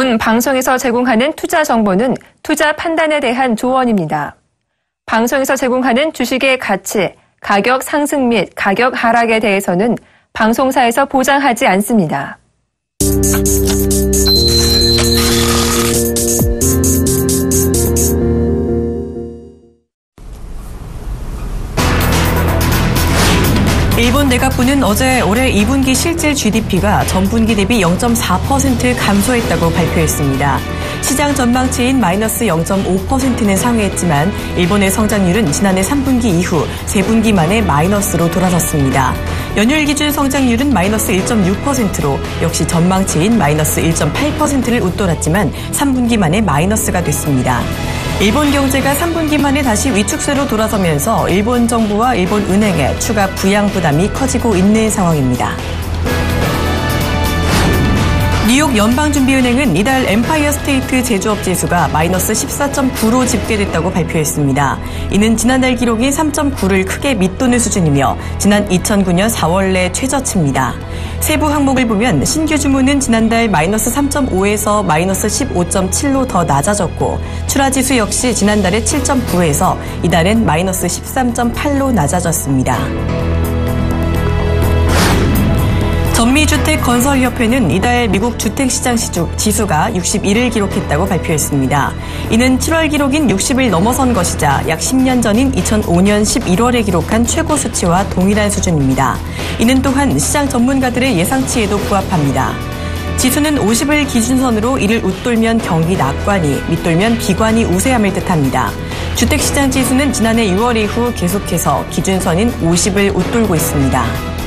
일본 방송에서 제공하는 투자 정보는 투자 판단에 대한 조언입니다. 방송에서 제공하는 주식의 가치, 가격 상승 및 가격 하락에 대해서는 방송사에서 보장하지 않습니다. 일본 내각부는 어제 올해 2분기 실질 GDP가 전분기 대비 0.4% 감소했다고 발표했습니다. 시장 전망치인 마이너스 0.5%는 상회했지만 일본의 성장률은 지난해 3분기 이후 3분기 만에 마이너스로 돌아섰습니다. 연율 기준 성장률은 마이너스 1.6%로 역시 전망치인 마이너스 1.8%를 웃돌았지만 3분기 만에 마이너스가 됐습니다. 일본 경제가 3분기 만에 다시 위축세로 돌아서면서 일본 정부와 일본 은행의 추가 부양 부담이 커지고 있는 상황입니다. 뉴욕 연방준비은행은 이달 엠파이어 스테이트 제조업 지수가 마이너스 14.9로 집계됐다고 발표했습니다. 이는 지난달 기록인 3.9를 크게 밑도는 수준이며 지난 2009년 4월 내 최저치입니다. 세부 항목을 보면 신규 주문은 지난달 마이너스 3.5에서 마이너스 15.7로 더 낮아졌고 출하지수 역시 지난달에 7.9에서 이달엔 마이너스 13.8로 낮아졌습니다. 전미주택건설협회는 이달 미국 주택시장 지수가 61을 기록했다고 발표했습니다. 이는 7월 기록인 60을 넘어선 것이자 약 10년 전인 2005년 11월에 기록한 최고 수치와 동일한 수준입니다. 이는 또한 시장 전문가들의 예상치에도 부합합니다. 지수는 50을 기준선으로 이를 웃돌면 경기 낙관이, 밑돌면 비관이 우세함을 뜻합니다. 주택시장 지수는 지난해 6월 이후 계속해서 기준선인 50을 웃돌고 있습니다.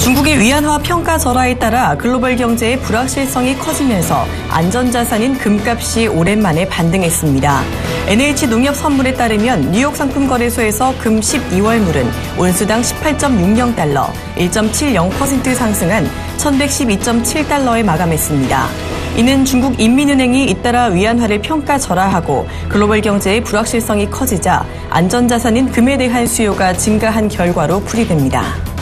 중국의 위안화 평가 절하에 따라 글로벌 경제의 불확실성이 커지면서 안전자산인 금값이 오랜만에 반등했습니다. NH농협선물에 따르면 뉴욕 상품거래소에서 금 12월물은 온수당 18.60달러, 1.70% 상승한 1112.7달러에 마감했습니다. 이는 중국 인민은행이 잇따라 위안화를 평가 절하하고 글로벌 경제의 불확실성이 커지자 안전자산인 금에 대한 수요가 증가한 결과로 풀이됩니다.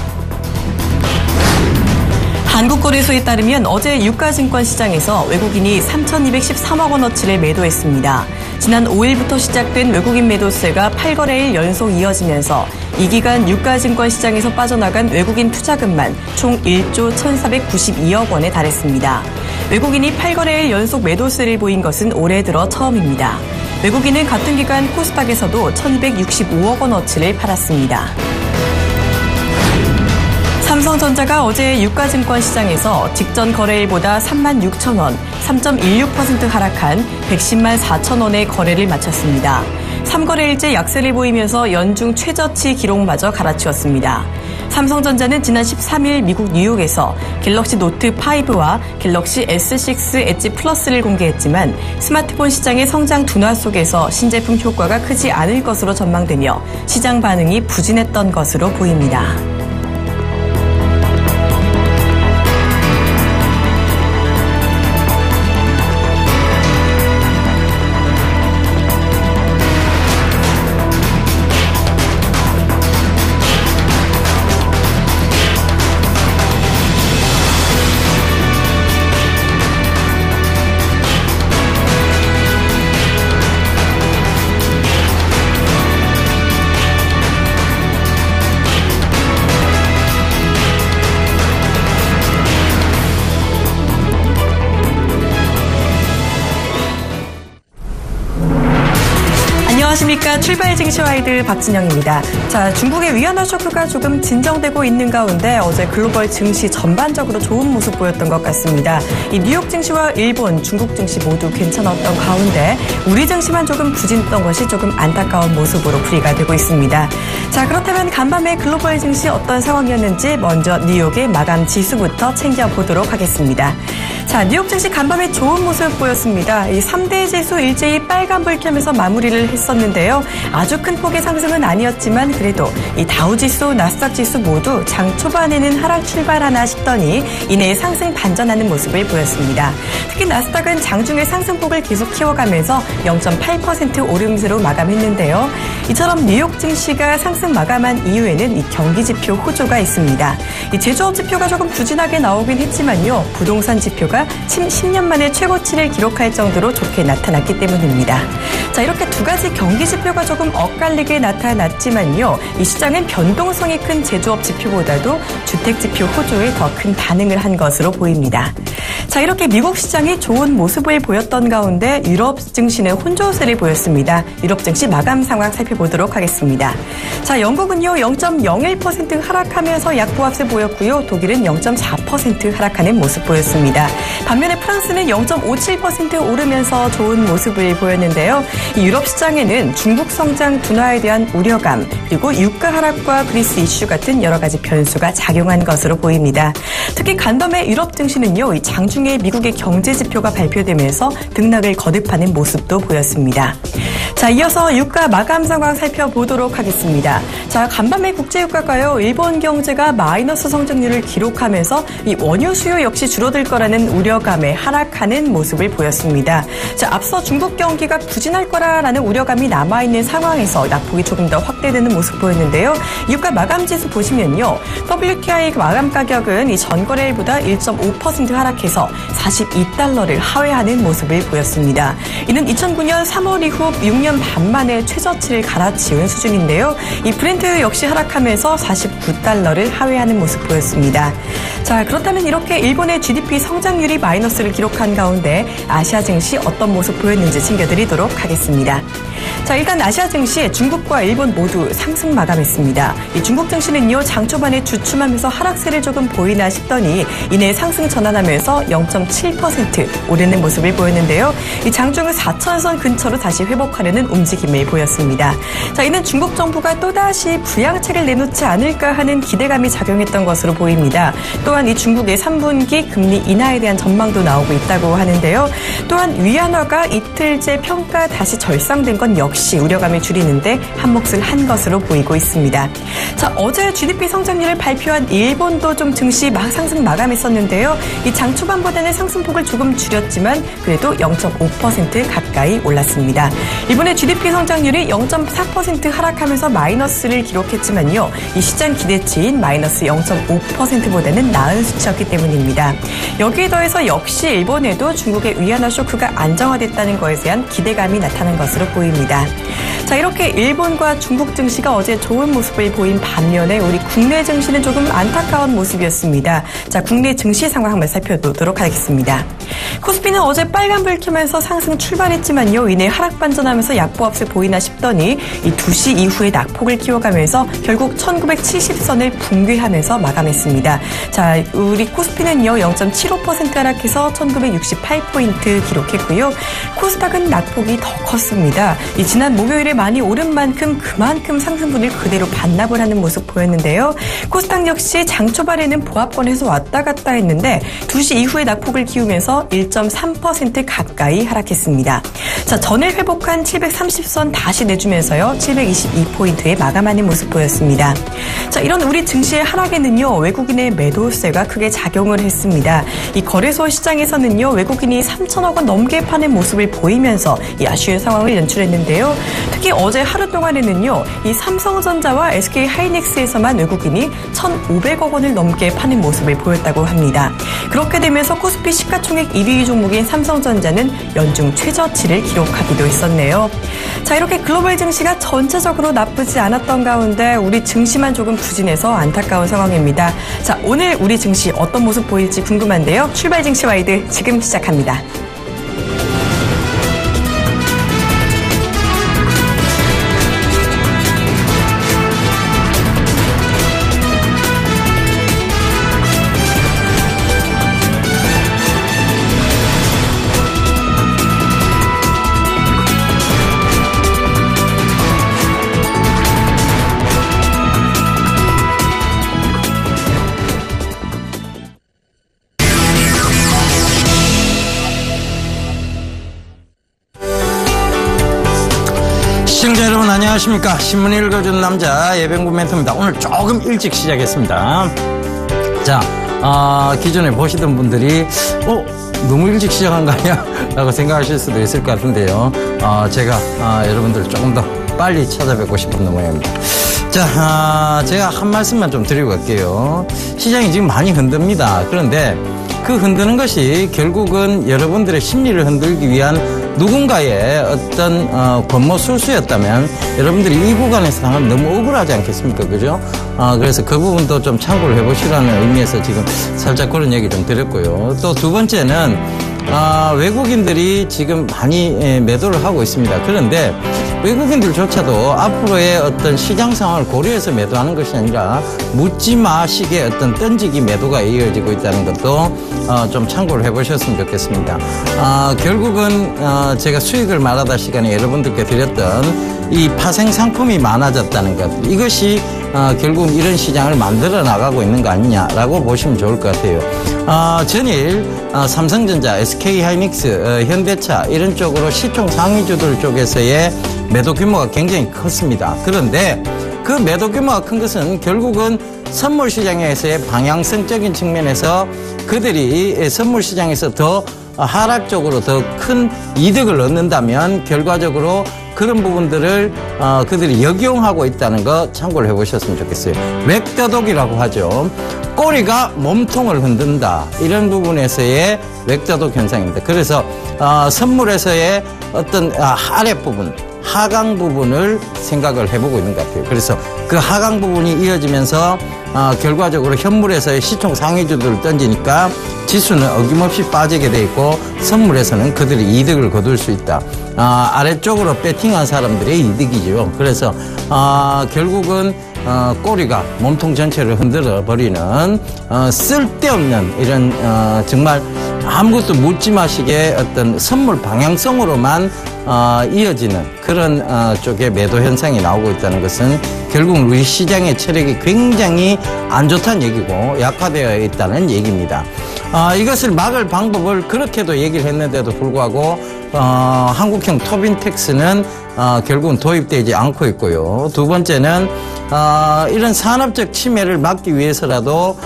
한국거래소에 따르면 어제 유가증권 시장에서 외국인이 3,213억 원어치를 매도했습니다. 지난 5일부터 시작된 외국인 매도세가 8거래일 연속 이어지면서 이 기간 유가증권 시장에서 빠져나간 외국인 투자금만 총 1조 1,492억 원에 달했습니다. 외국인이 8거래일 연속 매도세를 보인 것은 올해 들어 처음입니다. 외국인은 같은 기간 코스닥에서도 1,265억 원어치를 팔았습니다. 삼성전자가 어제 유가증권 시장에서 직전 거래일보다 36,000원, 3.16% 하락한 110만 4천 원의 거래를 마쳤습니다. 3거래일째 약세를 보이면서 연중 최저치 기록마저 갈아치웠습니다. 삼성전자는 지난 13일 미국 뉴욕에서 갤럭시 노트 5와 갤럭시 S6 엣지 플러스를 공개했지만 스마트폰 시장의 성장 둔화 속에서 신제품 효과가 크지 않을 것으로 전망되며 시장 반응이 부진했던 것으로 보입니다. 안녕하십니까. 출발 증시와이드 박진영입니다. 자, 중국의 위안화 쇼크가 조금 진정되고 있는 가운데 어제 글로벌 증시 전반적으로 좋은 모습 보였던 것 같습니다. 이 뉴욕 증시와 일본, 중국 증시 모두 괜찮았던 가운데 우리 증시만 조금 부진했던 것이 조금 안타까운 모습으로 풀이가 되고 있습니다. 자, 그렇다면 간밤에 글로벌 증시 어떤 상황이었는지 먼저 뉴욕의 마감 지수부터 챙겨보도록 하겠습니다. 자, 뉴욕 증시 간밤에 좋은 모습 보였습니다. 이 3대 지수 일제히 빨간불 켜면서 마무리를 했었는데 있었는데요. 아주 큰 폭의 상승은 아니었지만 그래도 이 다우지수, 나스닥지수 모두 장 초반에는 하락 출발하나 싶더니 이내 상승 반전하는 모습을 보였습니다. 특히 나스닥은 장중에 상승폭을 계속 키워가면서 0.8% 오름세로 마감했는데요. 이처럼 뉴욕 증시가 상승 마감한 이후에는 이 경기지표 호조가 있습니다. 이 제조업 지표가 조금 부진하게 나오긴 했지만요. 부동산 지표가 10년 만에 최고치를 기록할 정도로 좋게 나타났기 때문입니다. 자, 이렇게 두 가지 경기 지표가 조금 엇갈리게 나타났지만요. 이 시장은 변동성이 큰 제조업 지표보다도 주택 지표 호조에 더 큰 반응을 한 것으로 보입니다. 자, 이렇게 미국 시장이 좋은 모습을 보였던 가운데 유럽 증시는 혼조세를 보였습니다. 유럽 증시 마감 상황 살펴보도록 하겠습니다. 자, 영국은요 0.01% 하락하면서 약보합세 보였고요. 독일은 0.4% 하락하는 모습 보였습니다. 반면에 프랑스는 0.57% 오르면서 좋은 모습을 보였는데요. 이 유럽 시장에는 중국 성장 둔화에 대한 우려감, 그리고 유가 하락과 그리스 이슈 같은 여러 가지 변수가 작용한 것으로 보입니다. 특히 간밤에 유럽 증시는요, 이 장중에 미국의 경제 지표가 발표되면서 등락을 거듭하는 모습도 보였습니다. 자, 이어서 유가 마감 상황 살펴보도록 하겠습니다. 자, 간밤에 국제유가가요, 일본 경제가 마이너스 성장률을 기록하면서 이 원유 수요 역시 줄어들 거라는 우려감에 하락하는 모습을 보였습니다. 자, 앞서 중국 경기가 부진할 거라는 우려감이 남아있는 상황에서 낙폭이 조금 더 확대되는 모습 보였는데요. 유가 마감 지수 보시면요, WTI 마감 가격은 이 전거래일보다 1.5% 하락해서 42달러를 하회하는 모습을 보였습니다. 이는 2009년 3월 이후 6년 반 만에 최저치를 갈아치운 수준인데요. 이 브렌트 역시 하락하면서 49달러를 하회하는 모습 보였습니다. 자, 그렇다면 이렇게 일본의 GDP 성장률이 마이너스를 기록한 가운데 아시아 증시 어떤 모습 보였는지 챙겨드리도록 하겠습니다. 자, 일단 아시아 증시 중국과 일본 모두 상승 마감했습니다. 이 중국 증시는요, 장 초반에 주춤하면서 하락세를 조금 보이나 싶더니 이내 상승 전환하면서 0.7% 오르는 모습을 보였는데요. 이 장중은 4천선 근처로 다시 회복하려는 움직임을 보였습니다. 자, 이는 중국 정부가 또다시 부양책을 내놓지 않을까 하는 기대감이 작용했던 것으로 보입니다. 또한 이 중국의 3분기 금리 인하에 대한 전망도 나오고 있다고 하는데요. 또한 위안화가 이틀째 평가 다시 절상된 건 역시 우려감을 줄이는데 한몫을 한 것으로 보이고 있습니다. 자, 어제 GDP 성장률을 발표한 일본도 좀 증시 상승 마감했었는데요. 이 장 초반보다는 상승폭을 조금 줄였지만 그래도 0.5% 가까이 올랐습니다. 일본의 GDP 성장률이 0.4% 하락하면서 마이너스를 기록했지만요. 이 시장 기대치인 마이너스 0.5%보다는 나은 수치였기 때문입니다. 여기에 더해서 역시 일본에도 중국의 위안화 쇼크가 안정화됐다는 것에 대한 기대감이 나타난 것으로 보입니다. 자, 이렇게 일본과 중국 증시가 어제 좋은 모습을 보인 반면에 우리 국내 증시는 조금 안타까운 모습이었습니다. 자, 국내 증시 상황 한번 살펴보도록 하겠습니다. 코스피는 어제 빨간불 켜면서 상승 출발했지만요. 이내 하락 반전하면서 약보합세 보이나 싶더니 이 2시 이후에 낙폭을 키워가면서 결국 1970선을 붕괴하면서 마감했습니다. 자, 우리 코스피는요. 0.75% 하락해서 1968포인트 기록했고요. 코스닥은 낙폭이 더 컸습니다. 이 지난 목요일에 많이 오른 만큼 그만큼 상승분을 그대로 반납을 하는 모습 보였는데요. 코스닥 역시 장 초반에는 보합권에서 왔다 갔다 했는데 2시 이후에 낙폭을 키우면서 1.3% 가까이 하락했습니다. 자, 전일 회복한 730선 다시 내주면서요. 722포인트에 마감하는 모습 보였습니다. 자, 이런 우리 증시의 하락에는요. 외국인의 매도세가 크게 작용을 했습니다. 이 거래소 시장에서는요. 외국인이 3천억 원 넘게 파는 모습을 보이면서 이 아쉬운 상황을 연출했는데요. 특히 어제 하루 동안에는요. 이 삼성전자와 SK하이닉스에서만 외국인이 1,500억 원을 넘게 파는 모습을 보였다고 합니다. 그렇게 되면서 코스피 시가총액 1위 종목인 삼성전자는 연중 최저치를 기록하기도 했었네요. 자, 이렇게 글로벌 증시가 전체적으로 나쁘지 않았던 가운데 우리 증시만 조금 부진해서 안타까운 상황입니다. 자, 오늘 우리 증시 어떤 모습 보일지 궁금한데요. 출발 증시 와이드 지금 시작합니다. 안녕하십니까. 신문 읽어주는 남자 예병구 멘토입니다. 오늘 조금 일찍 시작했습니다. 자, 기존에 보시던 분들이 너무 일찍 시작한 거 아니야? 라고 생각하실 수도 있을 것 같은데요. 제가 여러분들 조금 더 빨리 찾아뵙고 싶은 모양입니다. 자, 제가 한 말씀만 좀 드리고 갈게요. 시장이 지금 많이 흔듭니다. 그런데 그 흔드는 것이 결국은 여러분들의 심리를 흔들기 위한 누군가의 어떤 권모술수였다면 여러분들이 이 구간에서 당하면 너무 억울하지 않겠습니까? 그죠? 그래서 그 부분도 좀 참고를 해보시라는 의미에서 지금 살짝 그런 얘기 좀 드렸고요. 또 두 번째는 외국인들이 지금 많이 매도를 하고 있습니다. 그런데 외국인들조차도 앞으로의 어떤 시장 상황을 고려해서 매도하는 것이 아니라 묻지마식의 어떤 던지기 매도가 이어지고 있다는 것도 좀 참고를 해보셨으면 좋겠습니다. 결국은 제가 수익을 말하다 시간에 여러분들께 드렸던 이 파생 상품이 많아졌다는 것, 이것이 결국은 이런 시장을 만들어 나가고 있는 거 아니냐라고 보시면 좋을 것 같아요. 전일 삼성전자, SK하이닉스, 현대차 이런 쪽으로 시총 상위주들 쪽에서의 매도 규모가 굉장히 컸습니다. 그런데 그 매도 규모가 큰 것은 결국은 선물 시장에서의 방향성적인 측면에서 그들이 선물 시장에서 더 하락적으로 더 큰 이득을 얻는다면 결과적으로 그런 부분들을 그들이 역이용하고 있다는 거 참고를 해보셨으면 좋겠어요. 웹더독이라고 하죠. 꼬리가 몸통을 흔든다. 이런 부분에서의 웹더독 현상입니다. 그래서 선물에서의 어떤 아랫부분, 하강 부분을 생각을 해보고 있는 것 같아요. 그래서 그 하강 부분이 이어지면서 결과적으로 현물에서의 시총 상위주들을 던지니까 지수는 어김없이 빠지게 돼 있고 선물에서는 그들이 이득을 거둘 수 있다. 아래쪽으로 배팅한 사람들의 이득이죠. 그래서 결국은 꼬리가 몸통 전체를 흔들어 버리는 쓸데없는 이런 정말 아무것도 묻지 마시게 어떤 선물 방향성으로만 이어지는 그런 쪽의 매도 현상이 나오고 있다는 것은 결국은 우리 시장의 체력이 굉장히 안 좋다는 얘기고 약화되어 있다는 얘기입니다. 이것을 막을 방법을 그렇게도 얘기를 했는데도 불구하고 한국형 토빈 텍스는 결국은 도입되지 않고 있고요. 두 번째는 이런 산업적 침해를 막기 위해서라도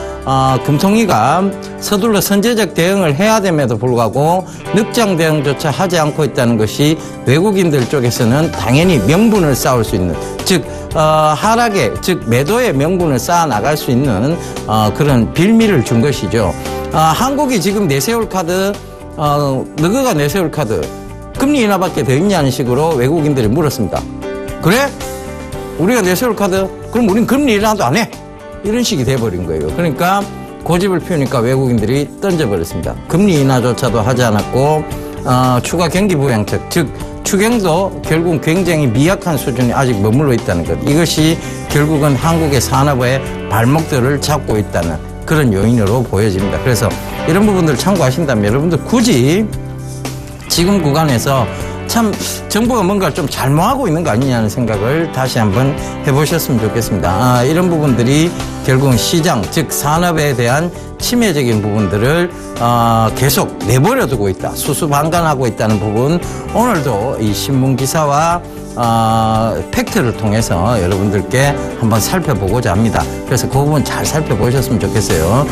금통위가 서둘러 선제적 대응을 해야 됨에도 불구하고 늑장 대응조차 하지 않고 있다는 것이 외국인들 쪽에서는 당연히 명분을 쌓을 수 있는, 즉 하락의, 즉 매도의 명분을 쌓아 나갈 수 있는 그런 빌미를 준 것이죠. 한국이 지금 내세울 카드, 너가 내세울 카드 금리 인하밖에 더 있냐는 식으로 외국인들이 물었습니다. 그래? 우리가 내세울 카드? 그럼 우린 금리 인하도 안 해. 이런 식이 돼버린 거예요. 그러니까 고집을 피우니까 외국인들이 던져버렸습니다. 금리 인하조차도 하지 않았고 추가 경기 부양책, 즉 추경도 결국 굉장히 미약한 수준이 아직 머물러 있다는 것. 이것이 결국은 한국의 산업의 발목들을 잡고 있다는 그런 요인으로 보여집니다. 그래서 이런 부분들을 참고하신다면 여러분들 굳이 지금 구간에서 참 정부가 뭔가를 좀 잘못하고 있는 거 아니냐는 생각을 다시 한번 해보셨으면 좋겠습니다. 이런 부분들이 결국은 시장, 즉 산업에 대한 침해적인 부분들을 계속 내버려 두고 있다. 수수방관하고 있다는 부분, 오늘도 이 신문 기사와 팩트를 통해서 여러분들께 한번 살펴보고자 합니다. 그래서 그 부분 잘 살펴보셨으면 좋겠어요.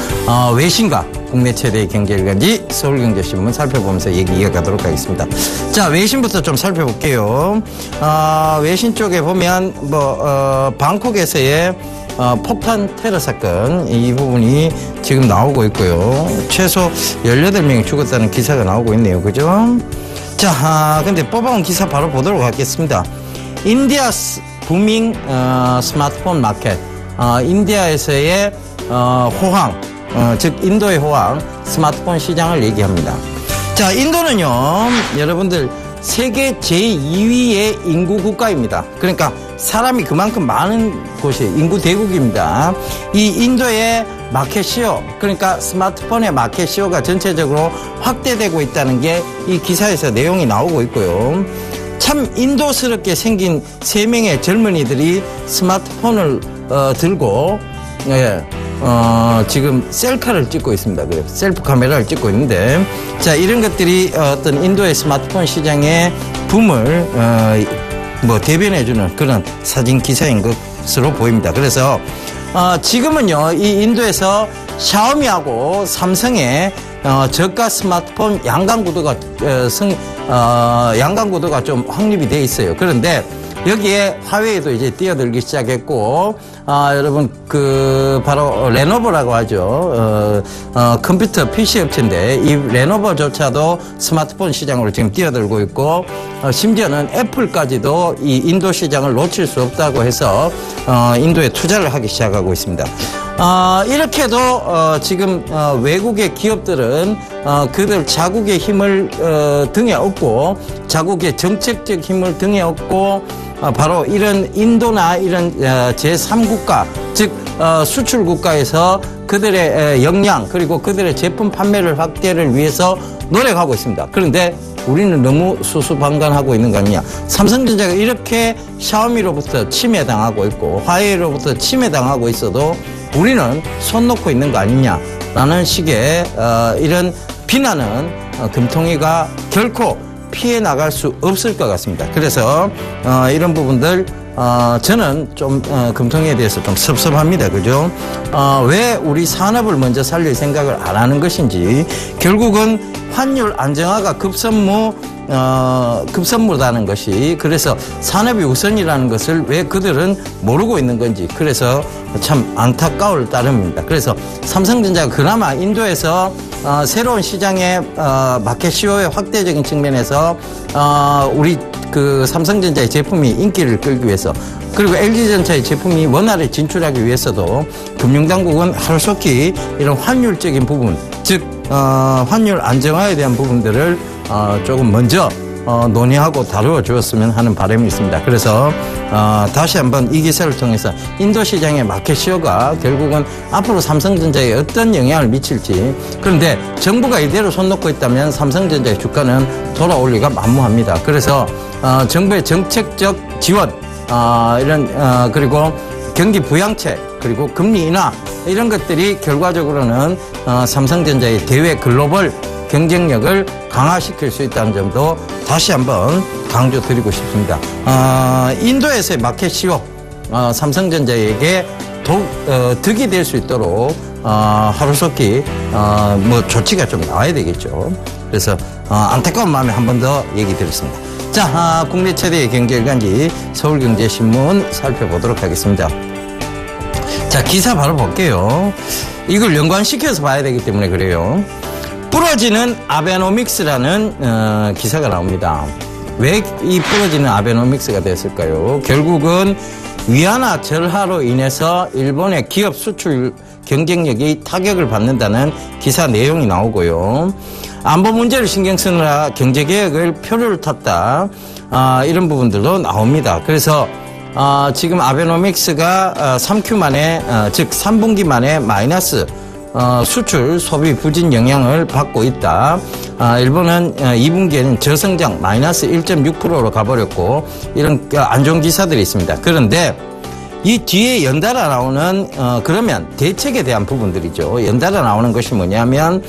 외신과 국내 최대의 경제일간지 서울경제신문 살펴보면서 얘기 이어가도록 하겠습니다. 자, 외신부터 좀 살펴볼게요. 외신 쪽에 보면 방콕에서의 폭탄 테러 사건, 이 부분이 지금 나오고 있고요. 최소 18명이 죽었다는 기사가 나오고 있네요. 그죠? 자, 근데 뽑아온 기사 바로 보도록 하겠습니다. 인디아스 부밍 스마트폰 마켓, 인디아에서의 호황, 즉 인도의 호황 스마트폰 시장을 얘기합니다. 자, 인도는요, 여러분들 세계 제2위의 인구 국가입니다. 그러니까 사람이 그만큼 많은 곳이 인구 대국입니다. 이 인도의 마켓시어, 그러니까 스마트폰의 마켓시어가 전체적으로 확대되고 있다는 게 이 기사에서 내용이 나오고 있고요. 참 인도스럽게 생긴 3명의 젊은이들이 스마트폰을 들고 지금 셀카를 찍고 있습니다. 그래서 셀프 카메라를 찍고 있는데, 자, 이런 것들이 어떤 인도의 스마트폰 시장의 붐을 뭐 대변해주는 그런 사진 기사인 것으로 보입니다. 그래서 지금은요 이 인도에서 샤오미하고 삼성의 저가 스마트폰 양강 구도가 좀 확립이 돼 있어요. 그런데 여기에 화웨이도 이제 뛰어들기 시작했고, 여러분, 바로 레노버라고 하죠. 컴퓨터 PC 업체인데, 이 레노버조차도 스마트폰 시장으로 지금 뛰어들고 있고, 심지어는 애플까지도 이 인도 시장을 놓칠 수 없다고 해서, 인도에 투자를 하기 시작하고 있습니다. 이렇게도, 지금, 외국의 기업들은, 그들 자국의 힘을, 등에 업고, 자국의 정책적 힘을 등에 업고, 바로 이런 인도나 이런 제3국가, 즉 수출 국가에서 그들의 역량 그리고 그들의 제품 판매를 확대를 위해서 노력하고 있습니다. 그런데 우리는 너무 수수방관하고 있는 거 아니냐. 삼성전자가 이렇게 샤오미로부터 침해당하고 있고 화웨이로부터 침해당하고 있어도 우리는 손 놓고 있는 거 아니냐라는 식의 이런 비난은 금통위가 결코 피해 나갈 수 없을 것 같습니다. 그래서 이런 부분들 저는 좀 금통위에 대해서 좀 섭섭합니다. 그죠? 왜 우리 산업을 먼저 살릴 생각을 안 하는 것인지 결국은 환율 안정화가 급선무라는 것이 그래서 산업이 우선이라는 것을 왜 그들은 모르고 있는 건지 그래서 참 안타까울 따름입니다. 그래서 삼성전자가 그나마 인도에서 새로운 시장의 마켓시어의 확대적인 측면에서 우리 삼성전자의 제품이 인기를 끌기 위해서 그리고 LG전자의 제품이 원활히 진출하기 위해서도 금융당국은 하루속히 이런 환율적인 부분 즉 환율 안정화에 대한 부분들을 조금 먼저 논의하고 다루어 주었으면 하는 바람이 있습니다. 그래서 다시 한번 이 기사를 통해서 인도 시장의 마켓시어가 결국은 앞으로 삼성전자에 어떤 영향을 미칠지 그런데 정부가 이대로 손 놓고 있다면 삼성전자의 주가는 돌아올 리가 만무합니다. 그래서 정부의 정책적 지원 그리고 경기 부양책 그리고 금리 인하 이런 것들이 결과적으로는 삼성전자의 대외 글로벌 경쟁력을 강화시킬 수 있다는 점도 다시 한번 강조드리고 싶습니다. 인도에서의 마켓시어 삼성전자에게 득이 될 수 있도록 하루속히 뭐 조치가 좀 나와야 되겠죠. 그래서 안타까운 마음에 한 번 더 얘기 드렸습니다. 자, 국내 최대의 경제일간지 서울경제신문 살펴보도록 하겠습니다. 자, 기사 바로 볼게요. 이걸 연관시켜서 봐야 되기 때문에 그래요. 부러지는 아베노믹스라는 기사가 나옵니다. 왜 이 부러지는 아베노믹스가 됐을까요? 결국은 위안화 절하로 인해서 일본의 기업 수출 경쟁력이 타격을 받는다는 기사 내용이 나오고요. 안보 문제를 신경 쓰느라 경제개혁을 표류를 탔다. 이런 부분들도 나옵니다. 그래서 지금 아베노믹스가 3Q 만에 즉 3분기 만에 마이너스 수출 소비 부진 영향을 받고 있다. 일본은 2분기에는 저성장 마이너스 1.6%로 가버렸고 이런 안 좋은 기사들이 있습니다. 그런데 이 뒤에 연달아 나오는 그러면 대책에 대한 부분들이죠. 연달아 나오는 것이 뭐냐면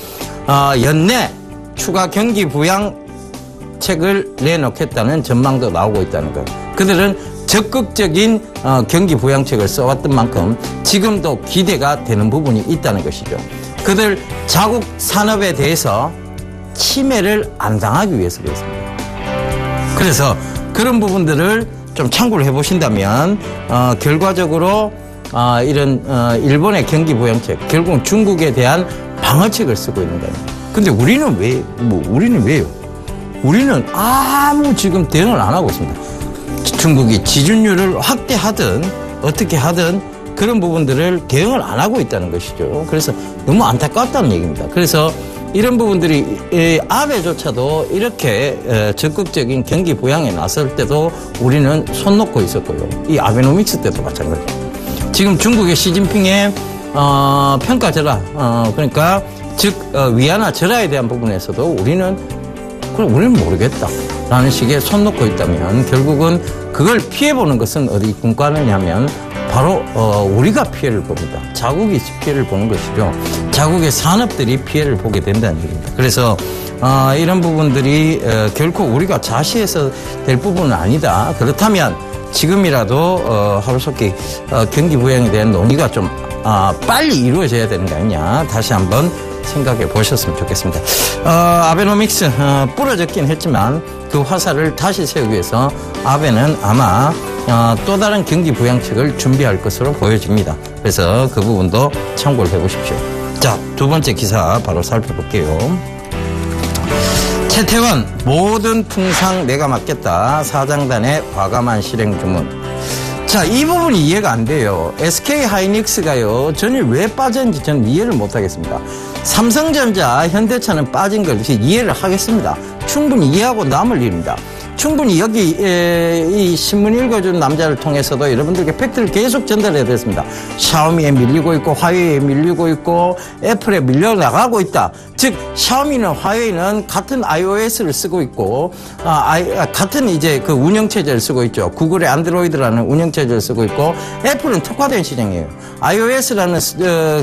연내 추가 경기 부양책을 내놓겠다는 전망도 나오고 있다는 것. 그들은 적극적인 경기 부양책을 써왔던 만큼 지금도 기대가 되는 부분이 있다는 것이죠. 그들 자국 산업에 대해서 침해를 안 당하기 위해서 그렇습니다. 그래서 그런 부분들을 좀 참고를 해보신다면 결과적으로 이런 일본의 경기 부양책 결국은 중국에 대한 방어책을 쓰고 있는 거예요. 근데 우리는 왜요? 우리는 아무 지금 대응을 안 하고 있습니다. 중국이 지준율을 확대하든 어떻게 하든 그런 부분들을 대응을 안 하고 있다는 것이죠. 그래서 너무 안타깝다는 얘기입니다. 그래서 이런 부분들이 아베조차도 이렇게 적극적인 경기 부양에 나설 때도 우리는 손 놓고 있었고요. 이 아베노믹스 때도 마찬가지입니다. 지금 중국의 시진핑의 평가절하 그러니까 즉 위안화 절하에 대한 부분에서도 우리는 모르겠다라는 식의 손 놓고 있다면 결국은 그걸 피해보는 것은 어디 군가느냐면 바로 우리가 피해를 봅니다. 자국이 피해를 보는 것이죠. 자국의 산업들이 피해를 보게 된다는 얘기입니다. 그래서 이런 부분들이 결코 우리가 자시해서 될 부분은 아니다. 그렇다면 지금이라도 하루속히 경기 부양에 대한 논의가 좀 빨리 이루어져야 되는 거 아니냐. 다시 한번 생각해 보셨으면 좋겠습니다. 아베노믹스 부러졌긴 했지만 그 화살을 다시 세우기 위해서 아베는 아마 또 다른 경기 부양책을 준비할 것으로 보여집니다. 그래서 그 부분도 참고를 해보십시오. 자, 두 번째 기사 바로 살펴볼게요. 채태원 모든 풍상 내가 맡겠다. 사장단의 과감한 실행 주문. 자, 이 부분이 이해가 안 돼요. SK 하이닉스가요, 전일 왜 빠졌는지 저는 이해를 못 하겠습니다. 삼성전자, 현대차는 빠진 걸 이해를 하겠습니다. 충분히 이해하고 남을 일입니다. 충분히 여기 이 신문 읽어준 남자를 통해서도 여러분들께 팩트를 계속 전달해야 됐습니다. 샤오미에 밀리고 있고 화웨이에 밀리고 있고 애플에 밀려나가고 있다. 즉 샤오미는 화웨이는 같은 iOS를 쓰고 있고 같은 이제 그 운영체제를 쓰고 있죠. 구글의 안드로이드라는 운영체제를 쓰고 있고 애플은 특화된 시장이에요. iOS라는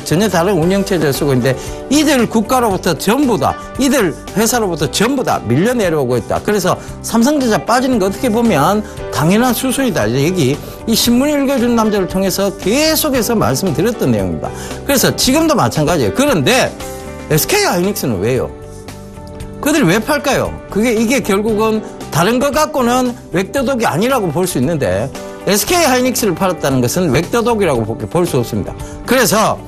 전혀 다른 운영체제를 쓰고 있는데 이들 국가로부터 전부 다 이들 회사로부터 전부 다 밀려 내려오고 있다. 그래서 삼성전자 빠지는 거 어떻게 보면 당연한 수순이다. 여기 이 신문 읽어준 남자를 통해서 계속해서 말씀드렸던 내용입니다. 그래서 지금도 마찬가지예요. 그런데 SK 하이닉스는 왜요? 그들이 왜 팔까요? 이게 결국은 다른 것 갖고는 웹도독이 아니라고 볼 수 있는데 SK 하이닉스를 팔았다는 것은 웹도독이라고 볼 수 없습니다. 그래서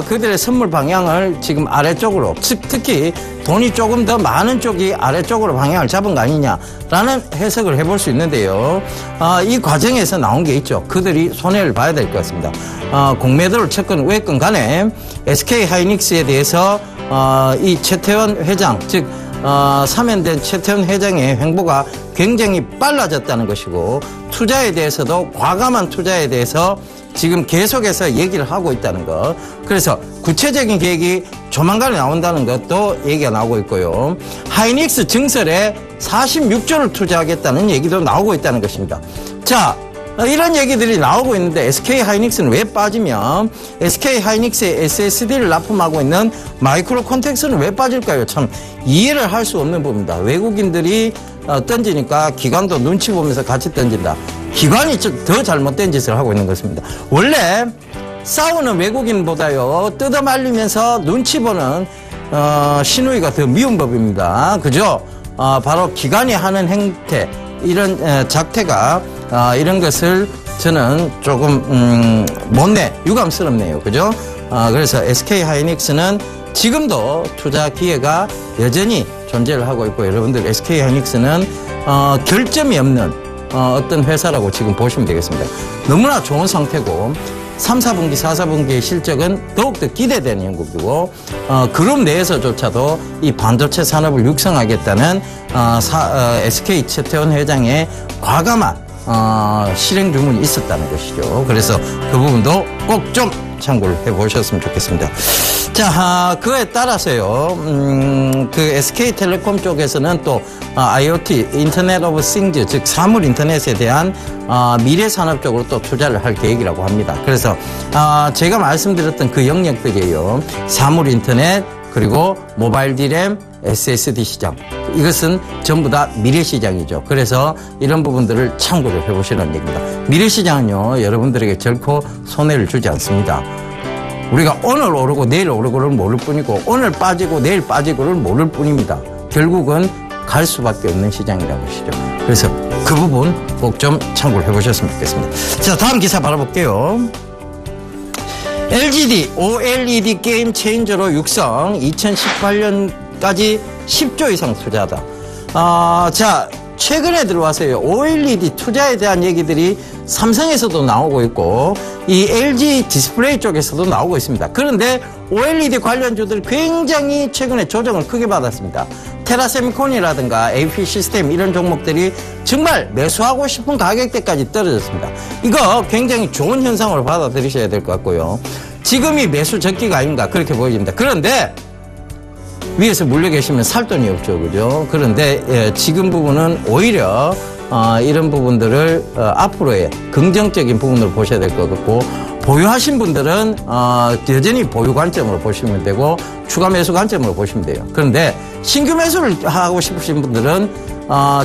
그들의 선물 방향을 지금 아래쪽으로, 특히 돈이 조금 더 많은 쪽이 아래쪽으로 방향을 잡은 거 아니냐라는 해석을 해볼 수 있는데요. 이 과정에서 나온 게 있죠. 그들이 손해를 봐야 될 것 같습니다. 공매도를 쳤건 왜건 간에 SK 하이닉스에 대해서 이 최태원 회장, 즉 사면된 최태원 회장의 행보가 굉장히 빨라졌다는 것이고 투자에 대해서도 과감한 투자에 대해서 지금 계속해서 얘기를 하고 있다는 것. 그래서 구체적인 계획이 조만간에 나온다는 것도 얘기가 나오고 있고요. 하이닉스 증설에 46조를 투자하겠다는 얘기도 나오고 있다는 것입니다. 자, 이런 얘기들이 나오고 있는데 SK 하이닉스는 왜 빠지면 SK 하이닉스의 SSD를 납품하고 있는 마이크로 콘텍스는 왜 빠질까요? 참 이해를 할 수 없는 부분입니다. 외국인들이 던지니까 기관도 눈치 보면서 같이 던진다. 기관이 더 잘못된 짓을 하고 있는 것입니다. 원래 싸우는 외국인보다요 뜯어말리면서 눈치 보는 시누이가 더 미운 법입니다. 그죠? 바로 기관이 하는 행태, 이런 작태가 이런 것을 저는 조금 못내, 유감스럽네요. 그죠? 그래서 SK 하이닉스는 지금도 투자 기회가 여전히 존재를 하고 있고 여러분들 SK 하이닉스는 결점이 없는 어떤 회사라고 지금 보시면 되겠습니다. 너무나 좋은 상태고 3, 4분기, 4, 4분기의 실적은 더욱더 기대되는 형국이고 그룹 내에서조차도 이 반도체 산업을 육성하겠다는 SK 최태원 회장의 과감한 실행 주문이 있었다는 것이죠. 그래서 그 부분도 꼭 좀 참고를 해보셨으면 좋겠습니다. 자, 그에 따라서요, 그 SK텔레콤 쪽에서는 또 IoT, 인터넷 오브 싱즈, 즉 사물 인터넷에 대한 미래 산업 쪽으로 또 투자를 할 계획이라고 합니다. 그래서 제가 말씀드렸던 그 영역들이에요. 사물 인터넷, 그리고 모바일 디램, SSD 시장. 이것은 전부 다 미래 시장이죠. 그래서 이런 부분들을 참고를 해보시는 얘기입니다. 미래 시장은요, 여러분들에게 결코 손해를 주지 않습니다. 우리가 오늘 오르고 내일 오르고를 모를 뿐이고 오늘 빠지고 내일 빠지고를 모를 뿐입니다. 결국은 갈 수밖에 없는 시장이라는 것이죠. 그래서 그 부분 꼭 좀 참고를 해보셨으면 좋겠습니다. 자, 다음 기사 바로 볼게요. LGD OLED 게임 체인저로 육성 2018년까지 10조 이상 투자하다. 자, 최근에 들어와서요, OLED 투자에 대한 얘기들이 삼성에서도 나오고 있고 이 LG 디스플레이 쪽에서도 나오고 있습니다. 그런데 OLED 관련주들 굉장히 최근에 조정을 크게 받았습니다. 테라세미콘이라든가 AP 시스템 이런 종목들이 정말 매수하고 싶은 가격대까지 떨어졌습니다. 이거 굉장히 좋은 현상으로 받아들이셔야 될 것 같고요. 지금이 매수 적기가 아닌가 그렇게 보여집니다. 그런데 위에서 물려 계시면 살 돈이 없죠. 그죠? 그런데 지금 부분은 오히려 이런 부분들을 앞으로의 긍정적인 부분으로 보셔야 될 것 같고, 보유하신 분들은 여전히 보유 관점으로 보시면 되고 추가 매수 관점으로 보시면 돼요. 그런데 신규 매수를 하고 싶으신 분들은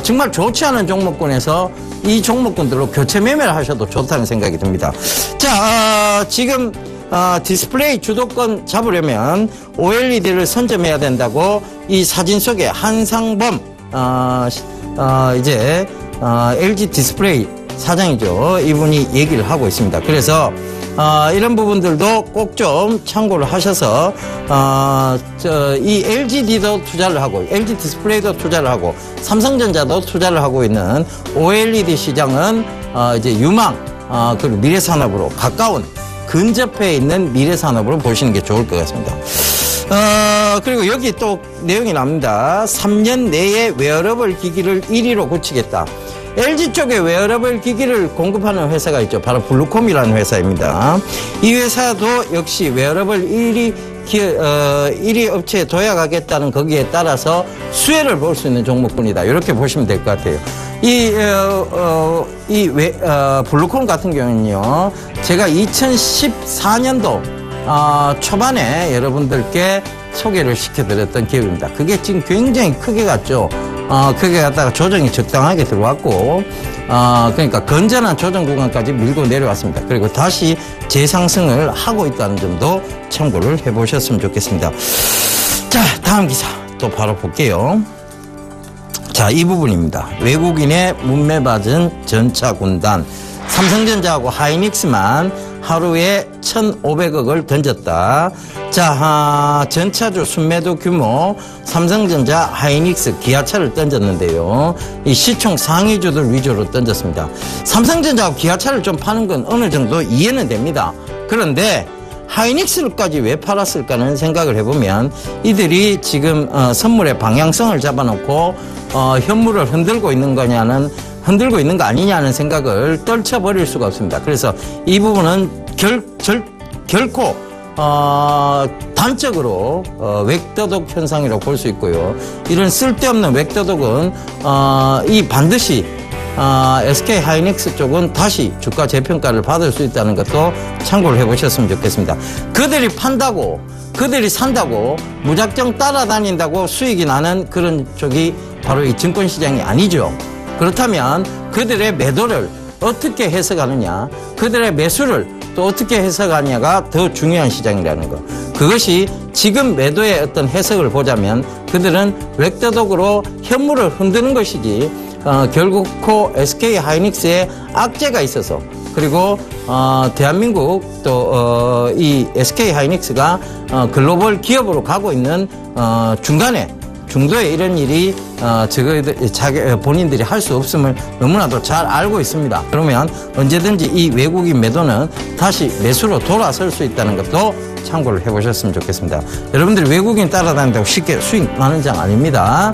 정말 좋지 않은 종목군에서 이 종목군들로 교체 매매를 하셔도 좋다는 생각이 듭니다. 자, 지금 디스플레이 주도권 잡으려면 OLED를 선점해야 된다고 이 사진 속에 한상범 이제 LG 디스플레이 사장이죠. 이분이 얘기를 하고 있습니다. 그래서 이런 부분들도 꼭 좀 참고를 하셔서 이 LGD도 투자를 하고 LG 디스플레이도 투자를 하고 삼성전자도 투자를 하고 있는 OLED 시장은 이제 유망 그리고 미래산업으로 가까운 근접해 있는 미래산업으로 보시는 게 좋을 것 같습니다. 그리고 여기 또 내용이 납니다. 3년 내에 웨어러블 기기를 1위로 고치겠다. LG 쪽에 웨어러블 기기를 공급하는 회사가 있죠. 바로 블루콤이라는 회사입니다. 이 회사도 역시 웨어러블 1위 업체에 도약하겠다는 거기에 따라서 수혜를 볼 수 있는 종목군이다. 이렇게 보시면 될 것 같아요. 블루콤 같은 경우는요, 제가 2014년도 초반에 여러분들께 소개를 시켜드렸던 기업입니다. 그게 지금 굉장히 크게 갔죠. 크게 갔다가 조정이 적당하게 들어왔고, 그러니까 건전한 조정 구간까지 밀고 내려왔습니다. 그리고 다시 재상승을 하고 있다는 점도 참고를 해보셨으면 좋겠습니다. 자, 다음 기사 또 바로 볼게요. 자, 이 부분입니다. 외국인의 문매받은 전차군단. 삼성전자하고 하이닉스만 하루에 1,500억을 던졌다. 자, 전차주 순매도 규모 삼성전자, 하이닉스, 기아차를 던졌는데요. 이 시총 상위주들 위주로 던졌습니다. 삼성전자하고 기아차를 좀 파는 건 어느 정도 이해는 됩니다. 그런데 하이닉스까지 왜 팔았을까는 생각을 해보면 이들이 지금 선물의 방향성을 잡아놓고 현물을 흔들고 있는 거 아니냐는 생각을 떨쳐버릴 수가 없습니다. 그래서 이 부분은 결코 단적으로 웹더독 현상이라고 볼 수 있고요. 이런 쓸데없는 웹더독은 반드시 SK 하이닉스 쪽은 다시 주가 재평가를 받을 수 있다는 것도 참고를 해보셨으면 좋겠습니다. 그들이 판다고, 그들이 산다고, 무작정 따라다닌다고 수익이 나는 그런 쪽이 바로 이 증권시장이 아니죠. 그렇다면 그들의 매도를 어떻게 해석하느냐, 그들의 매수를 또 어떻게 해석하느냐가 더 중요한 시장이라는 거. 그것이 지금 매도의 어떤 해석을 보자면 그들은 웹더독으로 현물을 흔드는 것이지 결국코 SK 하이닉스에 악재가 있어서, 그리고 대한민국 또 이 SK 하이닉스가 글로벌 기업으로 가고 있는 중도에 이런 일이 본인들이 할 수 없음을 너무나도 잘 알고 있습니다. 그러면 언제든지 이 외국인 매도는 다시 매수로 돌아설 수 있다는 것도 참고를 해보셨으면 좋겠습니다. 여러분들이 외국인 따라다닌다고 쉽게 수익 나는 장 아닙니다.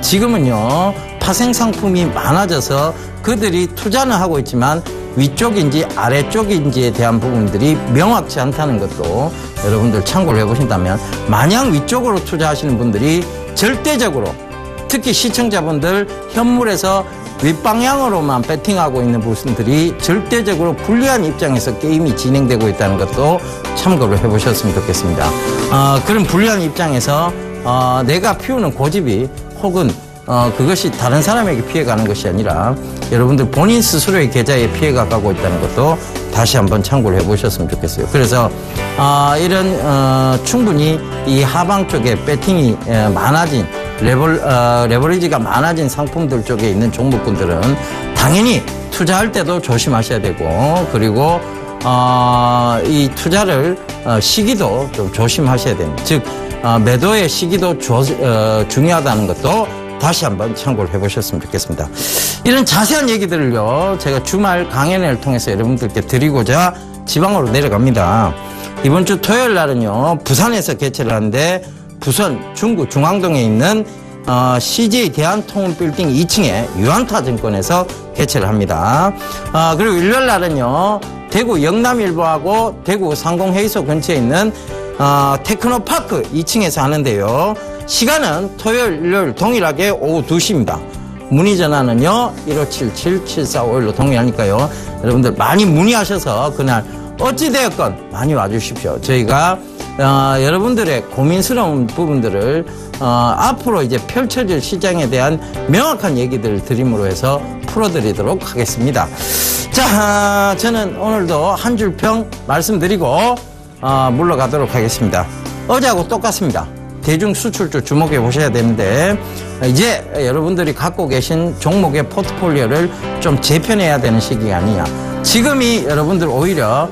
지금은요, 파생 상품이 많아져서 그들이 투자는 하고 있지만 위쪽인지 아래쪽인지에 대한 부분들이 명확치 않다는 것도 여러분들 참고를 해보신다면, 마냥 위쪽으로 투자하시는 분들이 절대적으로, 특히 시청자분들 현물에서 윗방향으로만 배팅하고 있는 분들이 절대적으로 불리한 입장에서 게임이 진행되고 있다는 것도 참고를 해보셨으면 좋겠습니다. 그런 불리한 입장에서 내가 피우는 고집이 혹은 그것이 다른 사람에게 피해가는 것이 아니라 여러분들 본인 스스로의 계좌에 피해가 가고 있다는 것도 다시 한번 참고를 해보셨으면 좋겠어요. 그래서 이런 충분히 이 하방 쪽에 배팅이 많아진 레버리지가 많아진 상품들 쪽에 있는 종목군들은 당연히 투자할 때도 조심하셔야 되고, 그리고 이 투자를 시기도 좀 조심하셔야 됩니다. 즉 매도의 시기도 중요하다는 것도 다시 한번 참고를 해보셨으면 좋겠습니다. 이런 자세한 얘기들을요, 제가 주말 강연회를 통해서 여러분들께 드리고자 지방으로 내려갑니다. 이번 주 토요일 날은요, 부산에서 개최를 하는데, 부산 중구 중앙동에 있는 CJ 대한통운빌딩 2층에 유안타증권에서 개최를 합니다. 그리고 일요일 날은요, 대구 영남일보하고 대구 상공회의소 근처에 있는 테크노파크 2층에서 하는데요. 시간은 토요일, 일요일 동일하게 오후 2시입니다. 문의 전화는요 1577-7451로 동의하니까요. 여러분들 많이 문의하셔서 그날 어찌되었건 많이 와주십시오. 저희가 여러분들의 고민스러운 부분들을 앞으로 이제 펼쳐질 시장에 대한 명확한 얘기들을 드림으로 해서 풀어드리도록 하겠습니다. 자, 저는 오늘도 한 줄 평 말씀드리고 물러가도록 하겠습니다. 어제하고 똑같습니다. 대중 수출주 주목해 보셔야 되는데 이제 여러분들이 갖고 계신 종목의 포트폴리오를 좀 재편해야 되는 시기가 아니냐. 지금이 여러분들 오히려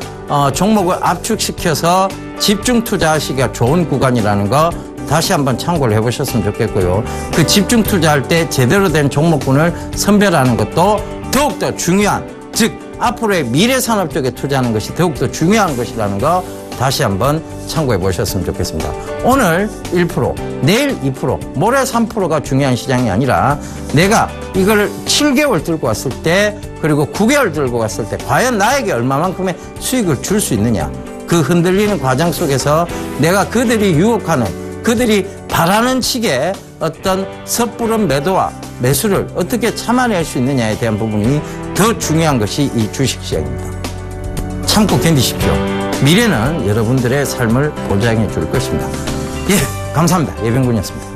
종목을 압축시켜서 집중 투자하시기가 좋은 구간이라는 거 다시 한번 참고를 해보셨으면 좋겠고요. 그 집중 투자할 때 제대로 된 종목군을 선별하는 것도 더욱더 중요한, 즉 앞으로의 미래 산업 쪽에 투자하는 것이 더욱더 중요한 것이라는 거 다시 한번 참고해 보셨으면 좋겠습니다. 오늘 1%, 내일 2%, 모레 3%가 중요한 시장이 아니라 내가 이걸 7개월 들고 왔을 때 그리고 9개월 들고 갔을 때 과연 나에게 얼마만큼의 수익을 줄 수 있느냐. 그 흔들리는 과정 속에서 내가 그들이 유혹하는, 그들이 바라는 식의 어떤 섣부른 매도와 매수를 어떻게 참아낼 수 있느냐에 대한 부분이 더 중요한 것이 이 주식시장입니다. 참고 견디십시오. 미래는 여러분들의 삶을 보장해 줄 것입니다. 예, 감사합니다. 예병군이었습니다.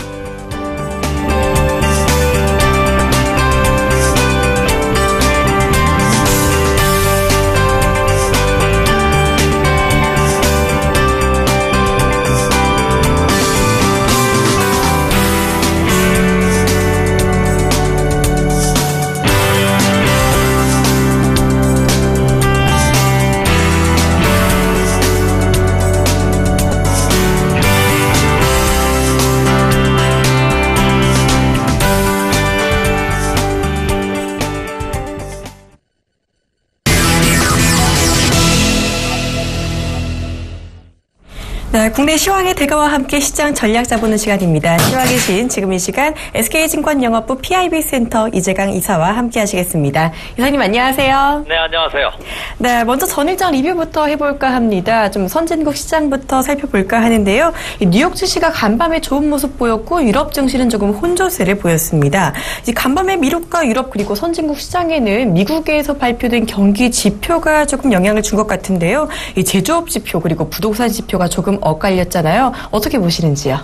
네, 국내 시황의 대가와 함께 시장 전략 잡아보는 시간입니다. 시황의 신, 지금 이 시간 SK증권 영업부 PIB 센터 이재강 이사와 함께 하시겠습니다. 이사님 안녕하세요. 네, 안녕하세요. 네, 먼저 전일장 리뷰부터 해볼까 합니다. 좀 선진국 시장부터 살펴볼까 하는데요. 뉴욕 증시가 간밤에 좋은 모습 보였고 유럽 증시는 조금 혼조세를 보였습니다. 이제 간밤에 미국과 유럽 그리고 선진국 시장에는 미국에서 발표된 경기 지표가 조금 영향을 준 것 같은데요. 이 제조업 지표 그리고 부동산 지표가 조금 엇갈렸잖아요. 어떻게 보시는지요?